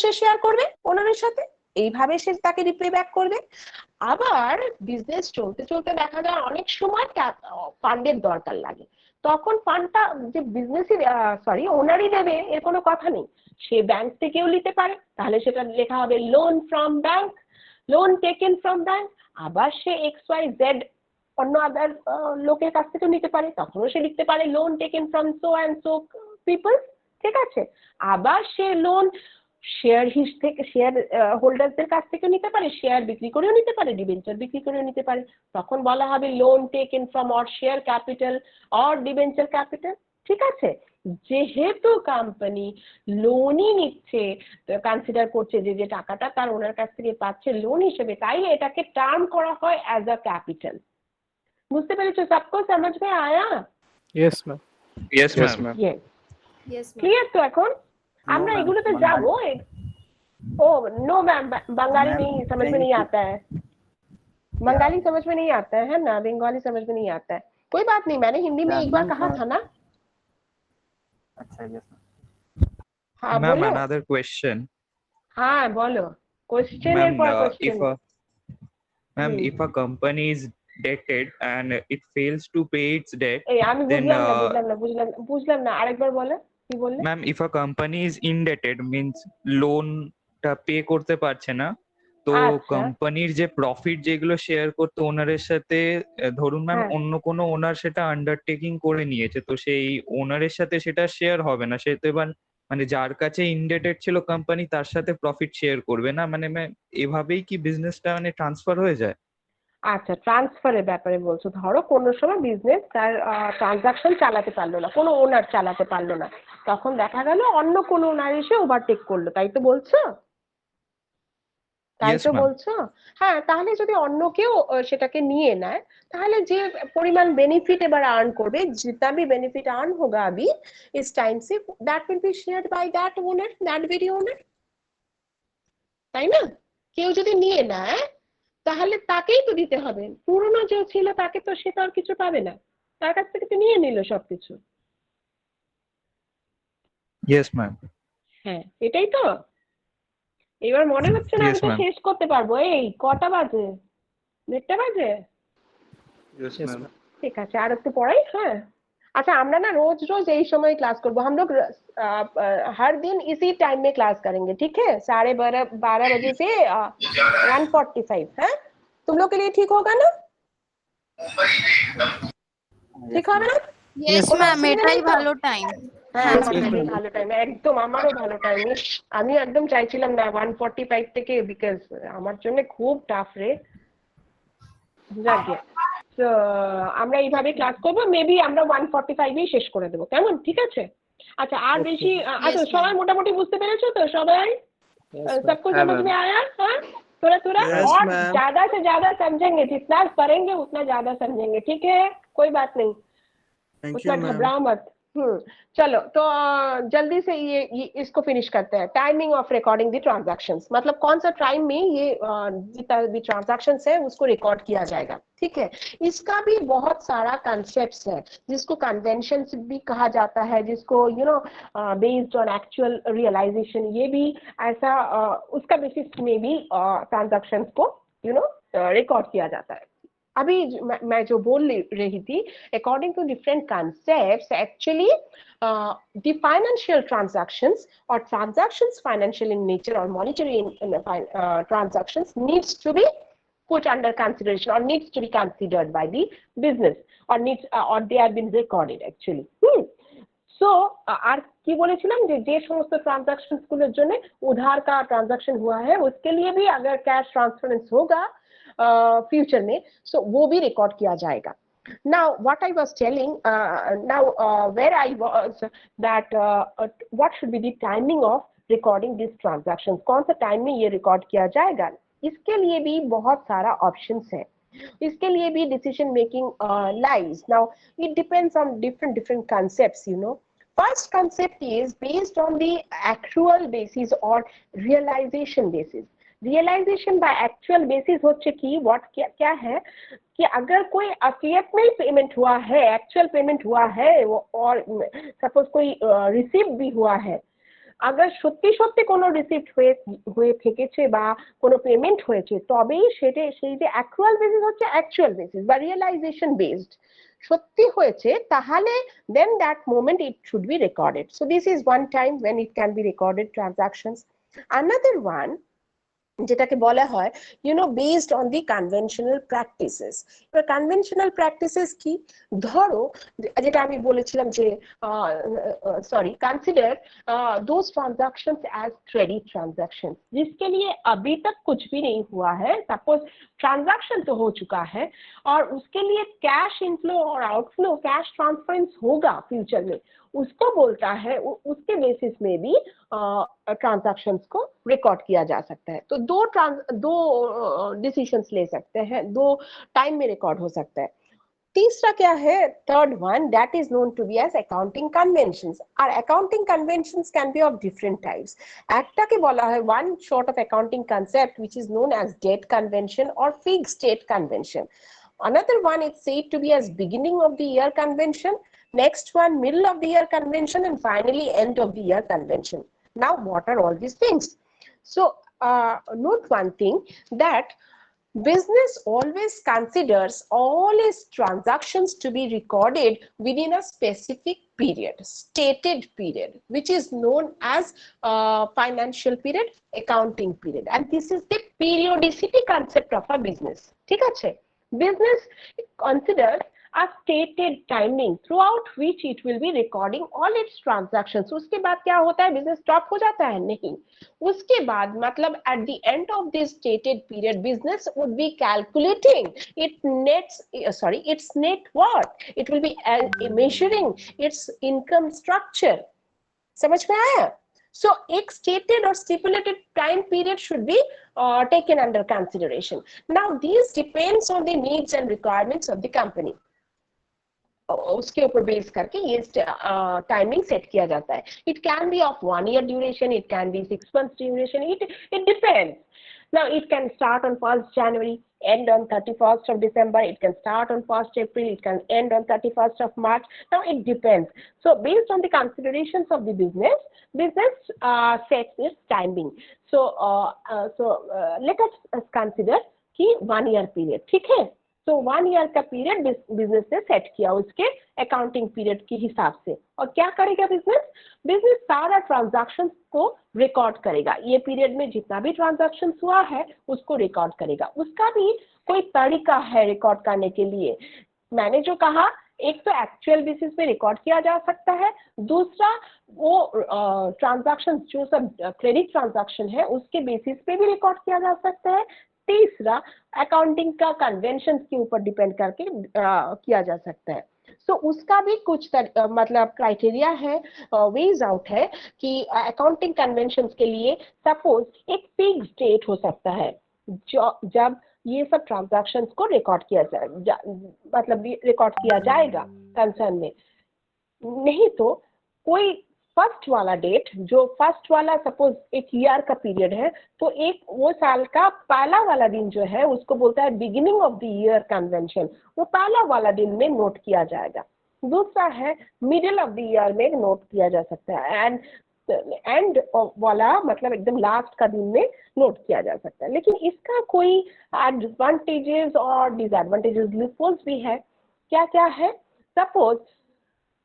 সে শেয়ার করবে ওনারের সাথে, এইভাবে সে তাকে রিপে ব্যাক করবে। আবার বিজনেস চলতে চলতে দেখা যায় অনেক সময় ফান্ডের দরকার লাগে, তখন ফান্ডটা যে বিজনেসই ওনারই দেবে এর কোনো কথা নেই, সে ব্যাংক থেকেও নিতে পারে, তাহলে সেটা লেখা হবে loan from bank, loan taken from bank. আবার সে XYZ অন্য আদার লোকের কাছ থেকেও নিতে পারে, তখনও সে লিখতে পারে loan taken from so and so people, ঠিক আছে। আবার সে লোন শেয়ার থেকে, শেয়ার হোল্ডারদের কাছ থেকেও নিতে পারে, শেয়ার বিক্রি করেও নিতে পারে, ডিবেঞ্চার বিক্রি করেও নিতে পারে, তখন বলা হবে loan taken from or share capital or debenture capital, ঠিক আছে। যেহেতু কোম্পানি লোনই নিচ্ছে, কনসিডার করছে যে যে টাকাটা তার ওনার কাছ থেকে পাচ্ছে লোন হিসেবে, তাই এটাকে টার্ম করা হয় অ্যাজ আ ক্যাপিটাল। বুঝতে পেরেছো? সবকো সমঝ মে আয়া? Yes ma'am. Yes, ma'am. Yes, ma'am. Clear তো এখন? আমরা এগুলোতে যাবো। ओ नो मैम, बंगाली नहीं समझ में नहीं आता है, बंगाली समझ में नहीं आता है ना, बंगाली समझ में नहीं आता है। कोई बात नहीं, मैंने हिंदी में एक बार कहा था ना। अच्छा यस हाँ Ma'am, बोलो। another question. हाँ बोलो, क्वेश्चन Ma'am, पर if question. if a company is debted and it fails to pay its debt, এই আমি then বুঝলাম না আরেকবার বলো কি বললে। ma'am, if a company is indebted means লোনটা পে করতে পারছে না, তো আচ্ছা কোম্পানির যে প্রফিট যেগুলো শেয়ার করতে ওনারের সাথে ধরুন ম্যাম হ্যাঁ অন্য কোনো ওনার সেটা আন্ডারটেকিং করে নিয়েছে, তো সেই ওনারের সাথে সেটা শেয়ার হবে না, সে তো এবার মানে যার কাছে ইনডেটেড ছিল কোম্পানি তার সাথে প্রফিট শেয়ার করবে না, মানে ম্যাম এভাবেই কি বিজনেসটা মানে ট্রান্সফার হয়ে যায়? আচ্ছা, ট্রান্সফারের ব্যাপারে বলছো। ধরো কোনো সময় বিজনেস তার ট্রানজাকশন চালাতে পারলো না, কোনো ওনার চালাতে পারলো না, তখন দেখা গেল অন্য কোনো ওনার এসে ওভারটেক করলো, তাই তো বলছো? তাই ইয়েস তো ম্যাম। বলছো। হ্যাঁ, তাহলে যদি অন্য কেউ সেটাকে নিয়ে নেয়, তাহলে যে পরিমাণ বেনিফিট এবার আর্ন করবে, जितना भी बेनिफिट अर्न होगा अभी इस टाइम से, that will be shared by that owner, that very owner, তাই না? কেউ যদি নিয়ে নেয় তাহলে তাকেই তো দিতে হবে, পুরনো যে ছিল তাকে তো সে তো আর কিছু পাবে না, তার কাছ থেকে তো নিয়ে নিল সবকিছু। Yes ma'am. হ্যাঁ এটাই তো। এবার মনে হচ্ছে না আমি ইয়েস তো ম্যাম। শেষ করতে পারবো। এই কটা বাজে? 1:30 বাজে। Yes, Yes, ma'am. ma'am. ঠিক আছে, আর একটু পড়াই। হ্যাঁ अच्छा, আমরা না रोज रोज এই সময় क्लास করব। हम लोग हर दिन इसी टाइम में क्लास करेंगे, ठीक है? 12:30 बजे से 1:45। हैं? तुम लोग के लिए ठीक होगा ना? ঠিক হবে না? ইয়েস কোনো ম্যাম, অসুবিধা এটাই নেই তো? ভালো টাইম। হ্যাঁ Yes, আমার yes, এটাই ma'am. ভালো টাইম, একদম আমারও ভালো টাইম। আমি একদম চাইছিলাম না 1:45 থেকে, বিকজ আমার জন্য খুব টাফ রে। যাকে তো আমরা এইভাবে ক্লাস করবো, মেবি আমরা 1:45 শেষ করে দেবো, কেমন? ঠিক আছে। আচ্ছা আর Okay. বেশি আচ্ছা, Yes, ma'am. সবাই মোটামুটি বুঝতে পেরেছো তো সবাই? Yes, ma'am. सबको हाँ, समझ ma'am. में आया? हाँ थोड़ा थोड़ा, Yes, और ma'am. ज्यादा से ज्यादा समझेंगे, जितना पढ़ेंगे उतना ज्यादा समझेंगे, ठीक है? कोई बात नहीं, Thank उतना you, ma'am. घबराओ मत। चलो तो जल्दी से ये इसको फिनिश करते हैं। Timing of recording the transactions, मतलब कौन सा टाइम में ये जितना भी ट्रांजैक्शंस है उसको रिकॉर्ड किया जाएगा, ठीक है? इसका भी बहुत सारा कॉन्सेप्ट्स है, जिसको कन्वेंशंस भी कहा जाता है, जिसको बेस्ड ऑन एक्चुअल रियलाइजेशन, ये भी ऐसा उसका बेसिस में भी ट्रांजैक्शंस को रिकॉर्ड किया जाता है। अभी मैं जो बोल रही थी, according to different concepts, actually the financial transactions or transactions financial in nature or monetary transactions needs to be put under consideration or needs to be considered by the business or needs or they have been recorded actually. सो আর কি বলেছিলাম যে যে সমস্ত transactions গুলোর জন্য उधार का transaction हुआ है, उसके लिए भी अगर कैश ट्रांसफरेंस होगा फ्यूचर में, सो वो भी रिकॉर्ड किया जाएगा। Now what I was telling where I was that what should be the timing of recording these transactions, कौन सा टाइम में ये रिकॉर्ड किया जाएगा, इसके लिए भी बहुत सारा ऑप्शंस है, इसके लिए भी decision making lies. Now it depends on different concepts, First concept is based on the actual basis or realization basis. Realization by actual basis होच्छे कि what क्या है कि अगर कोई असलियत में पेमेंट हुआ है, एक्चुअल पेमेंट हुआ है, और सपोज कोई रिसीव भी हुआ है, अगर সত্যি সত্যি কোনো রিসিপ্ট হয়ে থেকেছে বা কোনো পেমেন্ট হয়েছে, তবেই সেই যে অ্যাকচুয়াল বেসিস হচ্ছে অ্যাকচুয়াল বেসিস বা রিয়েলাইজেশন বেসড, সত্যি হয়েছে তাহলে then that moment it should be recorded. So this is one time when it can be recorded transactions. Another one যেটাকে বলা হয় based on the conventional practices. এবার conventional practices কি? ধরো যেটা আমি বলেছিলাম যে sorry consider those transactions as credit transactions जिसके लिए अभी तक कुछ भी नहीं हुआ है। सपोज ट्रांजैक्शन तो हो चुका है और उसके लिए कैश इनफ्लो और आउटफ्लो, कैश ट्रांसफरेंस होगा फ्यूचर में, उसको बोलता है, उसके बेसिस में भी ट्रांजैक्शंस को रिकॉर्ड किया जा सकता है। तो दो डिसीजंस ले सकते हैं, दो टाइम में रिकॉर्ड हो सकता है। तीसरा क्या है, third one, that is known to be as accounting conventions. और accounting conventions can be of different types. एकटाके बोला है one short of accounting concept which is known as date convention और fixed date convention. Another one is said to be as beginning of the year convention. Next one, middle of the year convention, and finally end of the year convention. Now, what are all these things? So, note one thing, that business always considers all its transactions to be recorded within a specific period, stated period, which is known as financial period, accounting period, and this is the periodicity concept of a business. ठीक है? Business considers a stated timing throughout which it will be recording all its transactions. उसके बाद क्या होता है? Business stop हो जाता है? नहीं. उसके बाद मतलब at the end of this stated period, business would be calculating its net worth. It will be measuring its income structure. समझ में आया? So, एक stated or stipulated time period should be taken under consideration. Now, these depends on the needs and requirements of the company. उसके ऊपर base करके ये timing set किया जाता है. It can be of 1 year duration, it can be 6 months duration, it depends. Now it can start on 1st January, end on 31st of December, it can start on 1st April, it can end on 31st of March. Now it depends. So based on the considerations of the business sets its timing. So let us consider कि 1 year period. ठीक है? तो 1 year का period business ने set किया उसके accounting period के हिसाब से. और क्या करेगा बिजनेस सारा ट्रांजैक्शंस को रिकॉर्ड करेगा. ये पीरियड में जितना भी ट्रांजैक्शंस हुआ है उसको रिकॉर्ड करेगा. उसका भी कोई तरीका है रिकॉर्ड करने के लिए. मैंने जो कहा, एक तो एक्चुअल बेसिस पे रिकॉर्ड किया जा सकता है, दूसरा वो ट्रांजैक्शंस जो सब क्रेडिट ट्रांजैक्शन है उसके बेसिस पे भी रिकॉर्ड किया जा सकता है, तीसरा अकाउंटिंग का कन्वेंशन के ऊपर डिपेंड करके किया जा सकता है. सो उसका भी कुछ मतलब क्राइटेरिया है, वेज आउट है कि अकाउंटिंग कन्वेंशंस के लिए सपोज एक फिक्स डेट हो सकता है जब ये सब ट्रांजैक्शंस को रिकॉर्ड किया जाए, मतलब रिकॉर्ड किया जाएगा कंसर्न में. नहीं तो कोई फर्स्ट वाला डेट, जो फर्स्ट वाला सपोज एक ईयर का पीरियड है, तो एक वो साल का पहला वाला दिन जो है उसको बोलता है beginning of the year convention. वो पहला वाला दिन में नोट किया जाएगा. दूसरा है मिडिल ऑफ द ईयर में नोट किया जा सकता है, एंड वाला मतलब एकदम लास्ट का दिन में नोट किया जा सकता है. लेकिन इसका कोई एडवांटेजेस और डिसएडवांटेजेस लूपहोल्स भी है. क्या क्या है? सपोज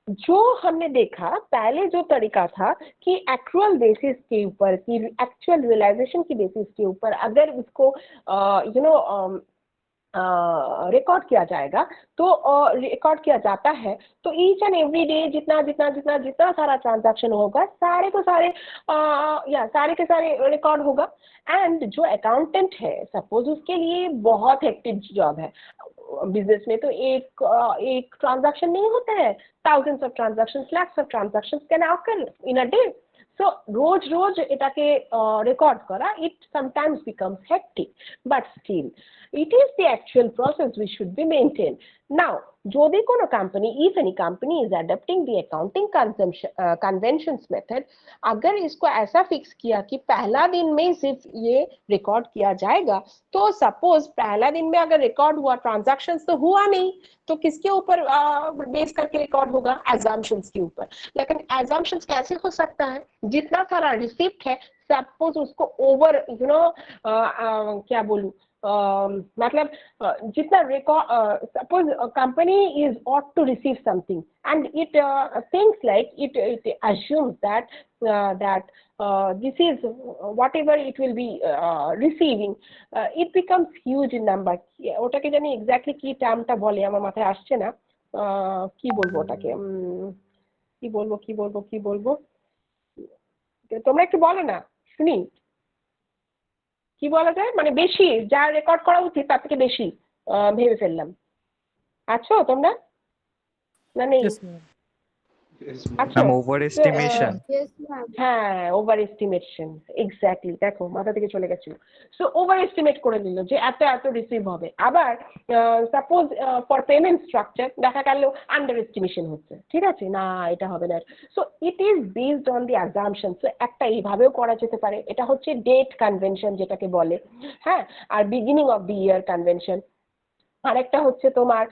जो हमने देखा पहले जो तरीका था कि एक्चुअल बेसिस के ऊपर, कि एक्चुअल रियलाइजेशन की बेसिस के ऊपर अगर उसको रिकॉर्ड किया जाएगा, तो रिकॉर्ड किया जाता है, तो ईच एंड एवरी डे जितना सारा ट्रांजैक्शन होगा सारे के सारे रिकॉर्ड होगा. एंड जो अकाउंटेंट है सपोज उसके लिए बहुत हेक्टिक जॉब है. बिजनेस में तो एक ट्रांजैक्शन नहीं होता है, thousands of transactions, lakhs of transactions can occur in a day. So रोज এটাকে record করা, it sometimes becomes hectic, but still it is the actual process which should be maintained. Now যদি কোনো company, if any company is adopting the accounting conventions method, अगर इसको ऐसा fix किया कि पहला दिन में सिर्फ ये रिकॉर्ड किया जाएगा, तो सपोज पहला दिन में अगर रिकॉर्ड हुआ ट्रांजैक्शंस तो हुआ नहीं, तो किसके ऊपर बेस करके रिकॉर्ड होगा? एजम्पशंस के ऊपर. लेकिन एजम्पशंस कैसे हो सकता है? जितना सारा रिसिप्ट है सपोज उसको ओवर क्या बोलूं, मतलब जितना record, suppose company is ought to receive something and it thinks like it assumes that this is whatever it will be receiving, it becomes huge in number. ওটাকে জানি এক্স্যাক্টলি কি টার্মটা বলে, আমার মাথায় আসছে না. কি বলবো ওটাকে, কি বলবো তোমরা একটু বলো না শুনি. কি বলা যায়, মানে বেশি যা রেকর্ড করা উচিত তার থেকে বেশি ভেবে ফেললাম. আছো তোমরা না? নেই? Over estimation. হ্যাঁ, ওভার এস্টিমেশন, এক্স্যাক্টলি. দেখো মাথা থেকে চলে গেছিল. সো ওভার এস্টিমেট করে নিল যে এত রিসিভ হবে. আবার সাপোজ ফর পেমেন্ট স্ট্রাকচার দেখা গেল আন্ডার এস্টিমেশন হচ্ছে, ঠিক আছে, না এটা হবে না. So it is based on the assumption. So একটা এইভাবেও করা যেতে পারে, এটা হচ্ছে ডেট কনভেনশন যেটাকে বলে. হ্যাঁ, আর beginning of the year convention. আরেকটা হচ্ছে তোমার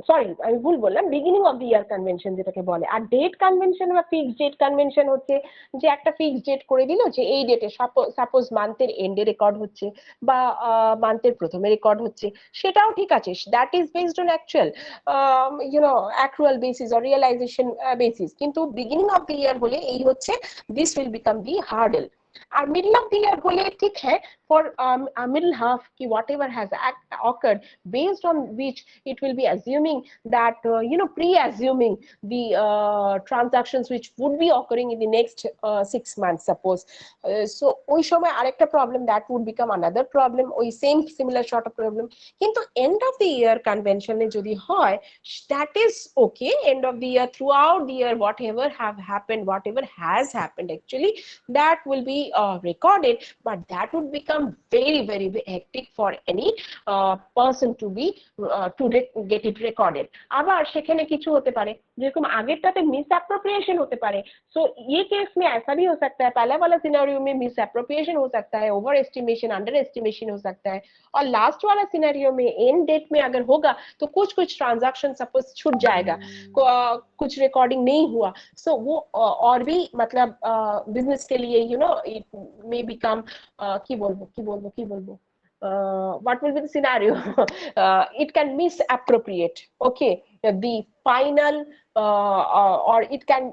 সরি আমি ভুল বললাম, beginning of the year convention যেটাকে বলে। আর ডেট কনভেনশন বা ফিক্সড ডেট কনভেনশন হচ্ছে যে একটা ফিক্সড ডেট করে দিল যে এই ডেটে সাপোজ মান্থের এন্ডে রেকর্ড হচ্ছে বা মান্থের প্রথমে রেকর্ড হচ্ছে, সেটাও ঠিক আছে, that is based on actual accrual basis or realisation basis. কিন্তু বিগিনিং অফ দি ইয়ার হলে এই হচ্ছে this will become the hurdle. আর মিডল অফ দি ইয়ার হলে ঠিক হ্যাঁ, for middle half ki whatever has occurred, based on which it will be assuming that pre-assuming the transactions which would be occurring in the next 6 months suppose, so ওই সময় আরেকটা problem that would become another problem, ওই same similar sort of problem। কিন্তু end of the year convention এ যদি হয়, that is okay, end of the year, throughout the year whatever have happened, whatever has happened actually, that will be recorded, but that would become very very hectic for any person to be get it recorded। আবার সেখানে কিছু হতে পারে, যেরকম আগেরটাতে miss অ্যাপ্रोप्रिएशन होते पारे, सो ये case में ऐसा भी हो सकता है, पहला वाला सिनेरियो में मिस एप्रोप्रिएशन हो सकता है, ओवर एस्टिमेशन अंडर एस्टिमेशन हो सकता है, और लास्ट वाला सिनेरियो में एंड डेट में अगर होगा तो कुछ कुछ ट्रांजैक्शन सपोज छूट जाएगा, कुछ रिकॉर्डिंग नहीं हुआ, सो वो और भी मतलब बिजनेस के लिए इट मे बिकम কি বলবো what will be the scenario it can misappropriate, okay, the final or it can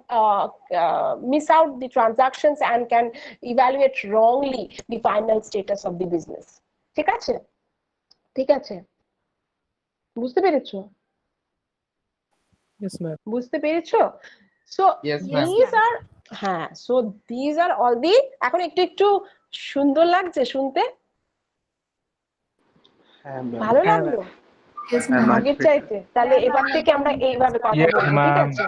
miss out the transactions and can evaluate wrongly the final status of the business। ঠিক আছে, ঠিক আছে, বুঝতে পেরেছো? Yes, ma'am. বুঝতে পেরেছো? So Yes, ma'am. these are হ্যাঁ, so these are all the, এখন একটু একটু সুন্দর লাগছে শুনতে, হ্যাঁ ম্যাম। ভালো লাগলো আগের চাইতে? তাহলে এবার থেকে আমরা এইভাবে কথা Yes, বলবো, ঠিক ma'am. আছে?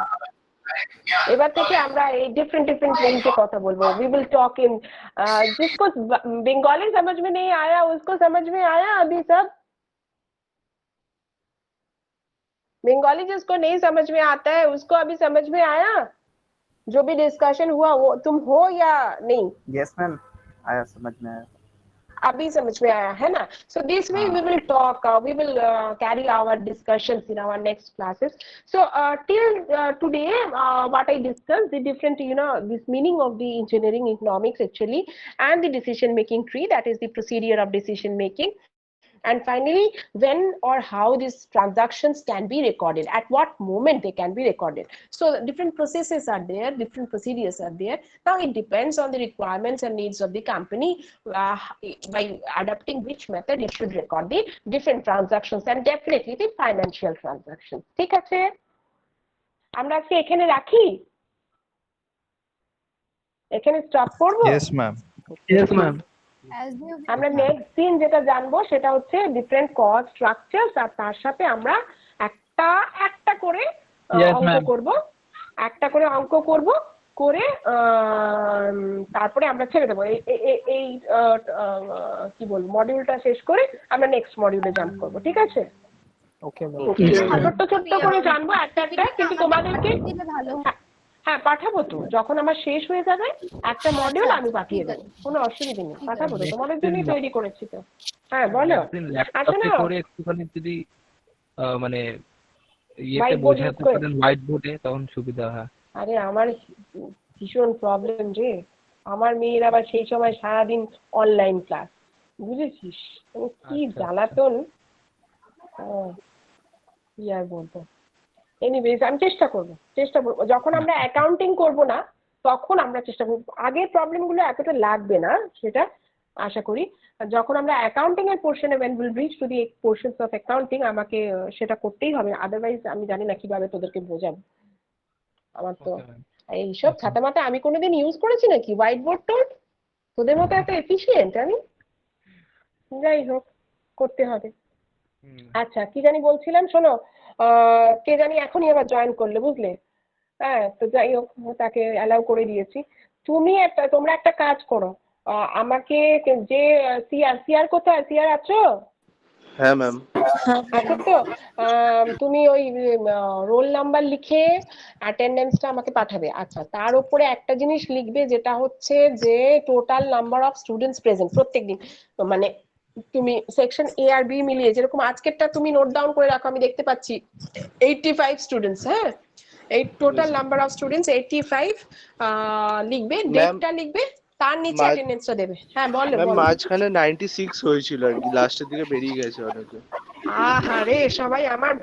এবার থেকে আমরা এই डिफरेंट डिफरेंट वे কথা बलबो, we will talk in जिसको बंगाली समझ में नहीं आया उसको समझ में आया अभी सब? बंगाली जिसको नहीं समझ में आता है उसको अभी समझ में आया? जो भी डिस्कशन हुआ वो तुम हो या नहीं? यस मैम, आया, समझ में आया, अभी समझ में आया है ना? So this way we will talk, we will carry our discussions in our next classes. So till today what I discussed, the different this meaning of the engineering economics actually, and the decision making tree, that is the procedure of decision making, and finally when or how these transactions can be recorded, at what moment they can be recorded. So different processes are there, different procedures are there. Now it depends on the requirements and needs of the company by adopting which method it should record the different transactions, and definitely the financial transactions। ঠিক আছে, আমরা আজকে এখানে রাখি, এখানে stop করব। Yes, ma'am. Yes, ma'am. As you আমরা next দিন যেটা জানবো সেটা হচ্ছে ডিফারেন্ট কস্ট স্ট্রাকচারস, আর তার সাথে আমরা একটা করে Yes, অঙ্ক ma'am. করব, একটা করে অঙ্ক করব, করে তারপরে আমরা ছেড়ে দেবো এই কি বলবো মডিউলটা শেষ করে আমরা নেক্সট মডিউলে জাম্প করব, ঠিক আছে? Okay, ma'am. ছোট্ট ছোট্ট করে জানবো একটা একটা, কিন্তু তোমাদেরকে দিলে ভালো। হ্যাঁ পাঠাবো তো, যখন আমার শেষ হয়ে যাবে একটা মডিউল আমি পাঠিয়ে দেবো, কোনো অসুবিধা নেই, পাঠাবো তো, তোমাদের জন্যই তৈরি করেছি তো। হ্যাঁ বলো। আচ্ছা না, ল্যাপটপে করে একটুখানি যদি মানে ইয়েতে White board বোঝাতে use করে? পারেন হোয়াইট বোর্ডে, তখন সুবিধা হয়। আরে আমার ভীষণ প্রবলেম রে, আমার মেয়ের আবার সেই সময় সারাদিন অনলাইন ক্লাস, বুঝেছিস, মানে কি আচ্ছা, জ্বালাতন, কি আর বলবো। এনিওয়েজ আমি চেষ্টা করবো যখন আমরা অ্যাকাউন্টিং করব না তখন আমরা চেষ্টা করবো, আগের প্রবলেমগুলো এতটা লাগবে না সেটা আশা করি। আর যখন আমরা অ্যাকাউন্টিং এর পোর্শনে when we'll reach to the portions of accounting আমাকে সেটা করতেই হবে, আদারওয়াইজ আমি জানি না কিভাবে তোদেরকে বোঝাবো। আমার তো Okay, ma'am. এইসব খাতা মাতা আমি কোনোদিন ইউজ করেছি নাকি হোয়াইট বোর্ড টোড? তোদের মতো এত এফিশিয়েন্ট আমি? যাই হোক, করতে হবে। আচ্ছা কি জানি বলছিলাম, শোনো, কে জানি এখনই আবার জয়েন করলে, বুঝলে? হ্যাঁ তো যাই হোক, তাকে অ্যালাউ করে দিয়েছি। তোমরা একটা কাজ করো, আমাকে যে সিআর কোথায়, সিআর আছো? হ্যাঁ ম্যাম। আচ্ছা তো তুমি ওই রোল নাম্বার লিখে অ্যাটেন্ডেন্সটা আমাকে পাঠাবে। আচ্ছা তার উপরে একটা জিনিস লিখবে যেটা হচ্ছে যে total number of students present প্রত্যেকদিন, মানে তুমি সেকশন এ আর বি মিলিয়ে, যেরকম আজকেরটা তুমি নোট ডাউন করে রাখো, আমি দেখতে পাচ্ছি 85 স্টুডেন্টস, হ্যাঁ, এই টোটাল নাম্বার অফ স্টুডেন্টস 85, লিখবে, ম্যাম ডেটটা লিখবে, তার নিচে অ্যাটেন্ডেন্সটা দেবে। হ্যাঁ বলো ম্যাম বলো। মাঝখানে 96 হয়েছিল আর কি, লাস্টের দিকে বেরিয়ে গেছে অনেকে। আহারে, সবাই আমার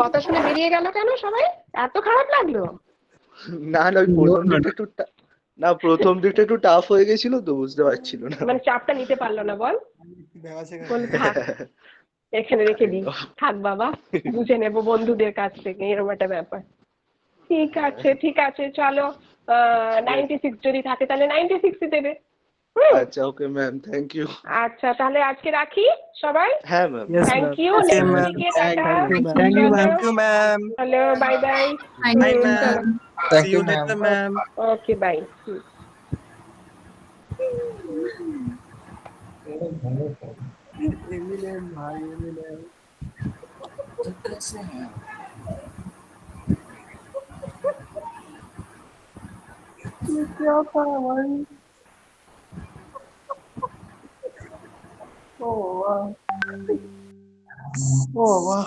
কথা শুনে বেরিয়ে গেল কেন সবাই? এত খারাপ লাগলো? না না, ওই প্রথম দিকটা একটু না, প্রথম দিকটা একটু টাফ হয়ে গেছিল তো, বুঝতে পারছিল না। মানে চাপটা নিতে পারলো না, বল, বল থাক এখানে রেখে দিই, থাক বাবা, বুঝে নেবো বন্ধুদের কাছ থেকে, এরকম একটা ব্যাপার। ঠিক আছে ঠিক আছে, চলো 96 যদি থাকে তাহলে 96ই দেবে। আচ্ছা ওকে ম্যাম, থ্যাংক ইউ। আচ্ছা তাহলে আজকে রাখি সবাই। হ্যাঁ ma'am. Yes, thank ma'am. You, Okay, next ma'am. উইকে টাটা। Thank you, ma'am. Thank you, ma'am. চলো ma'am. Hello, bye bye. Bye, ma'am. চলো, See you later, ma'am. Okay bye. ও বাবা,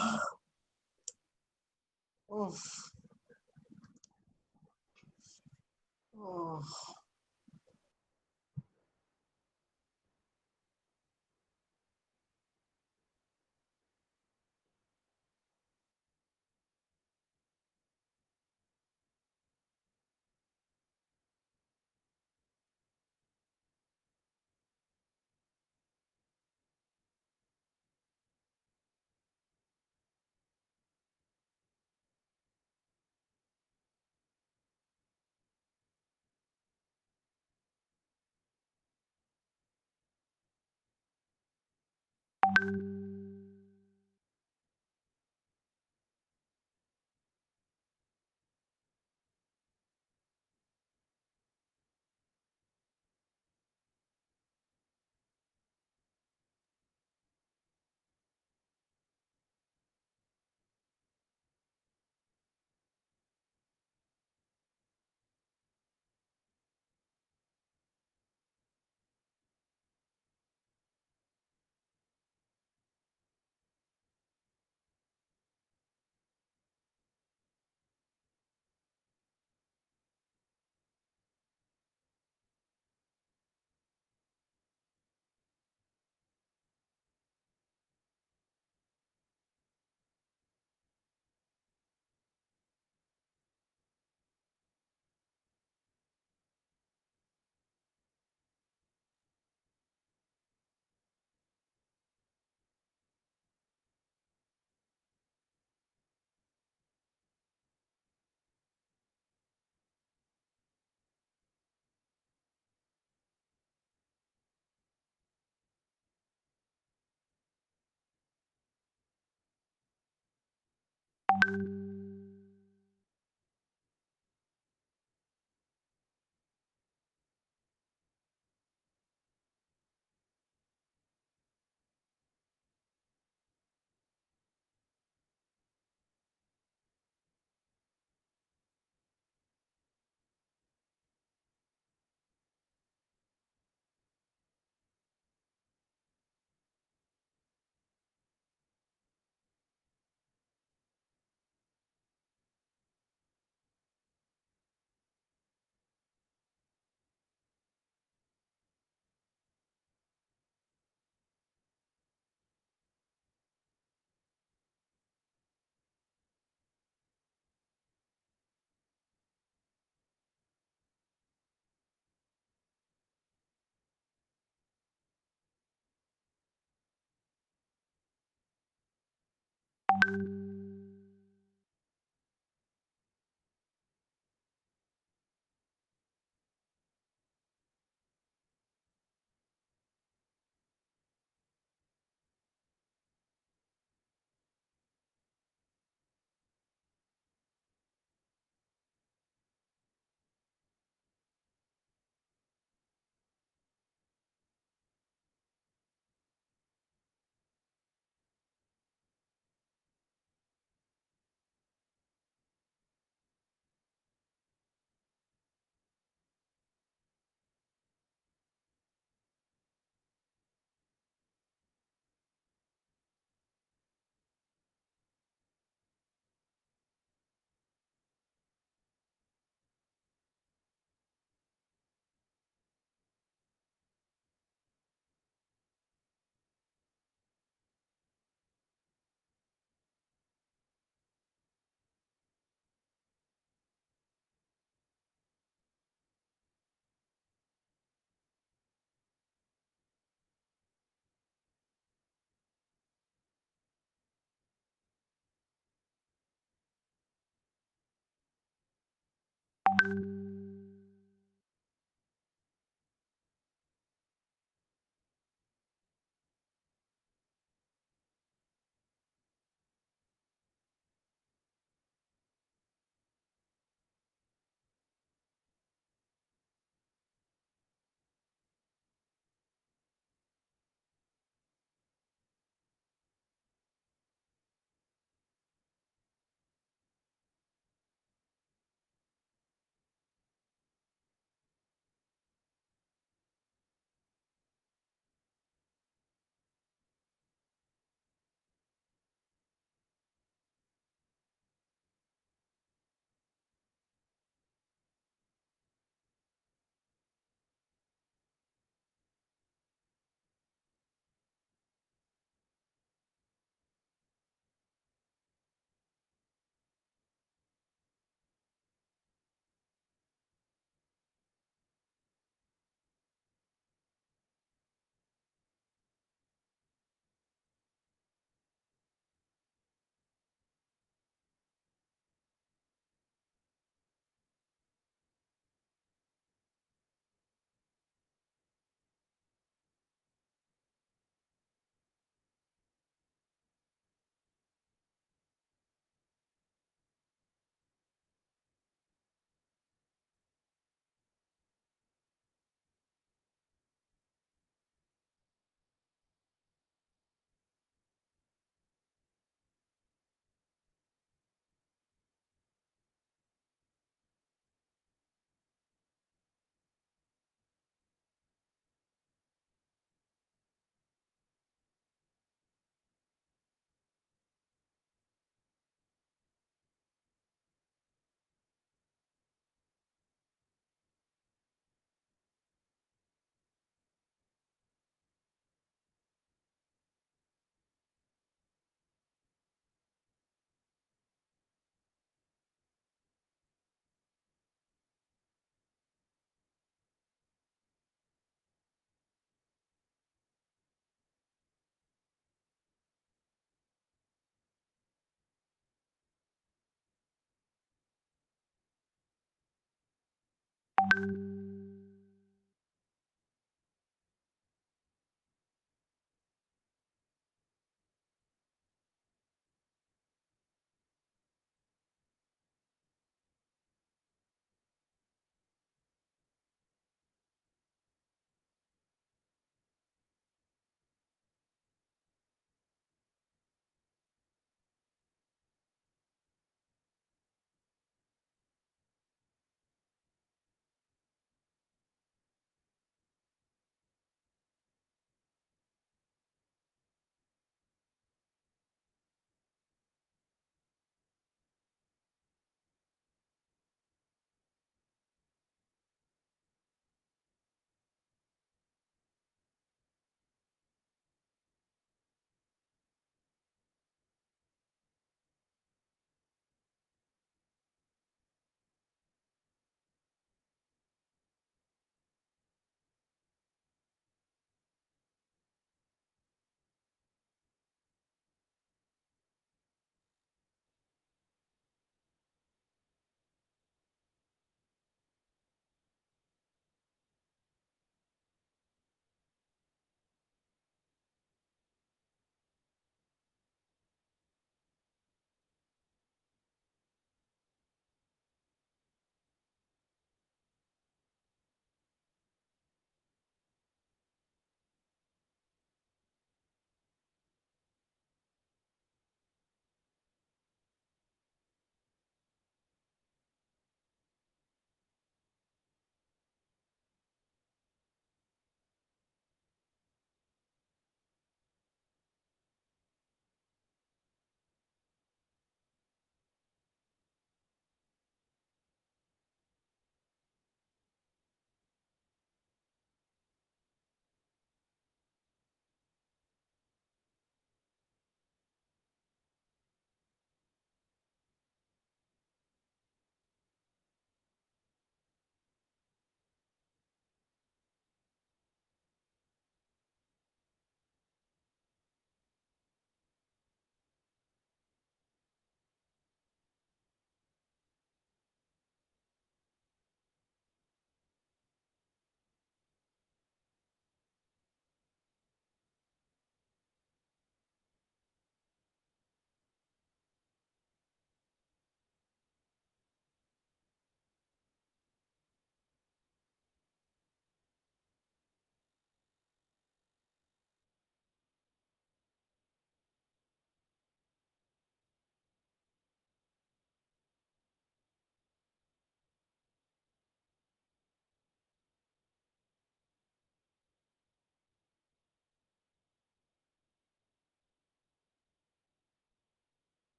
ma'am.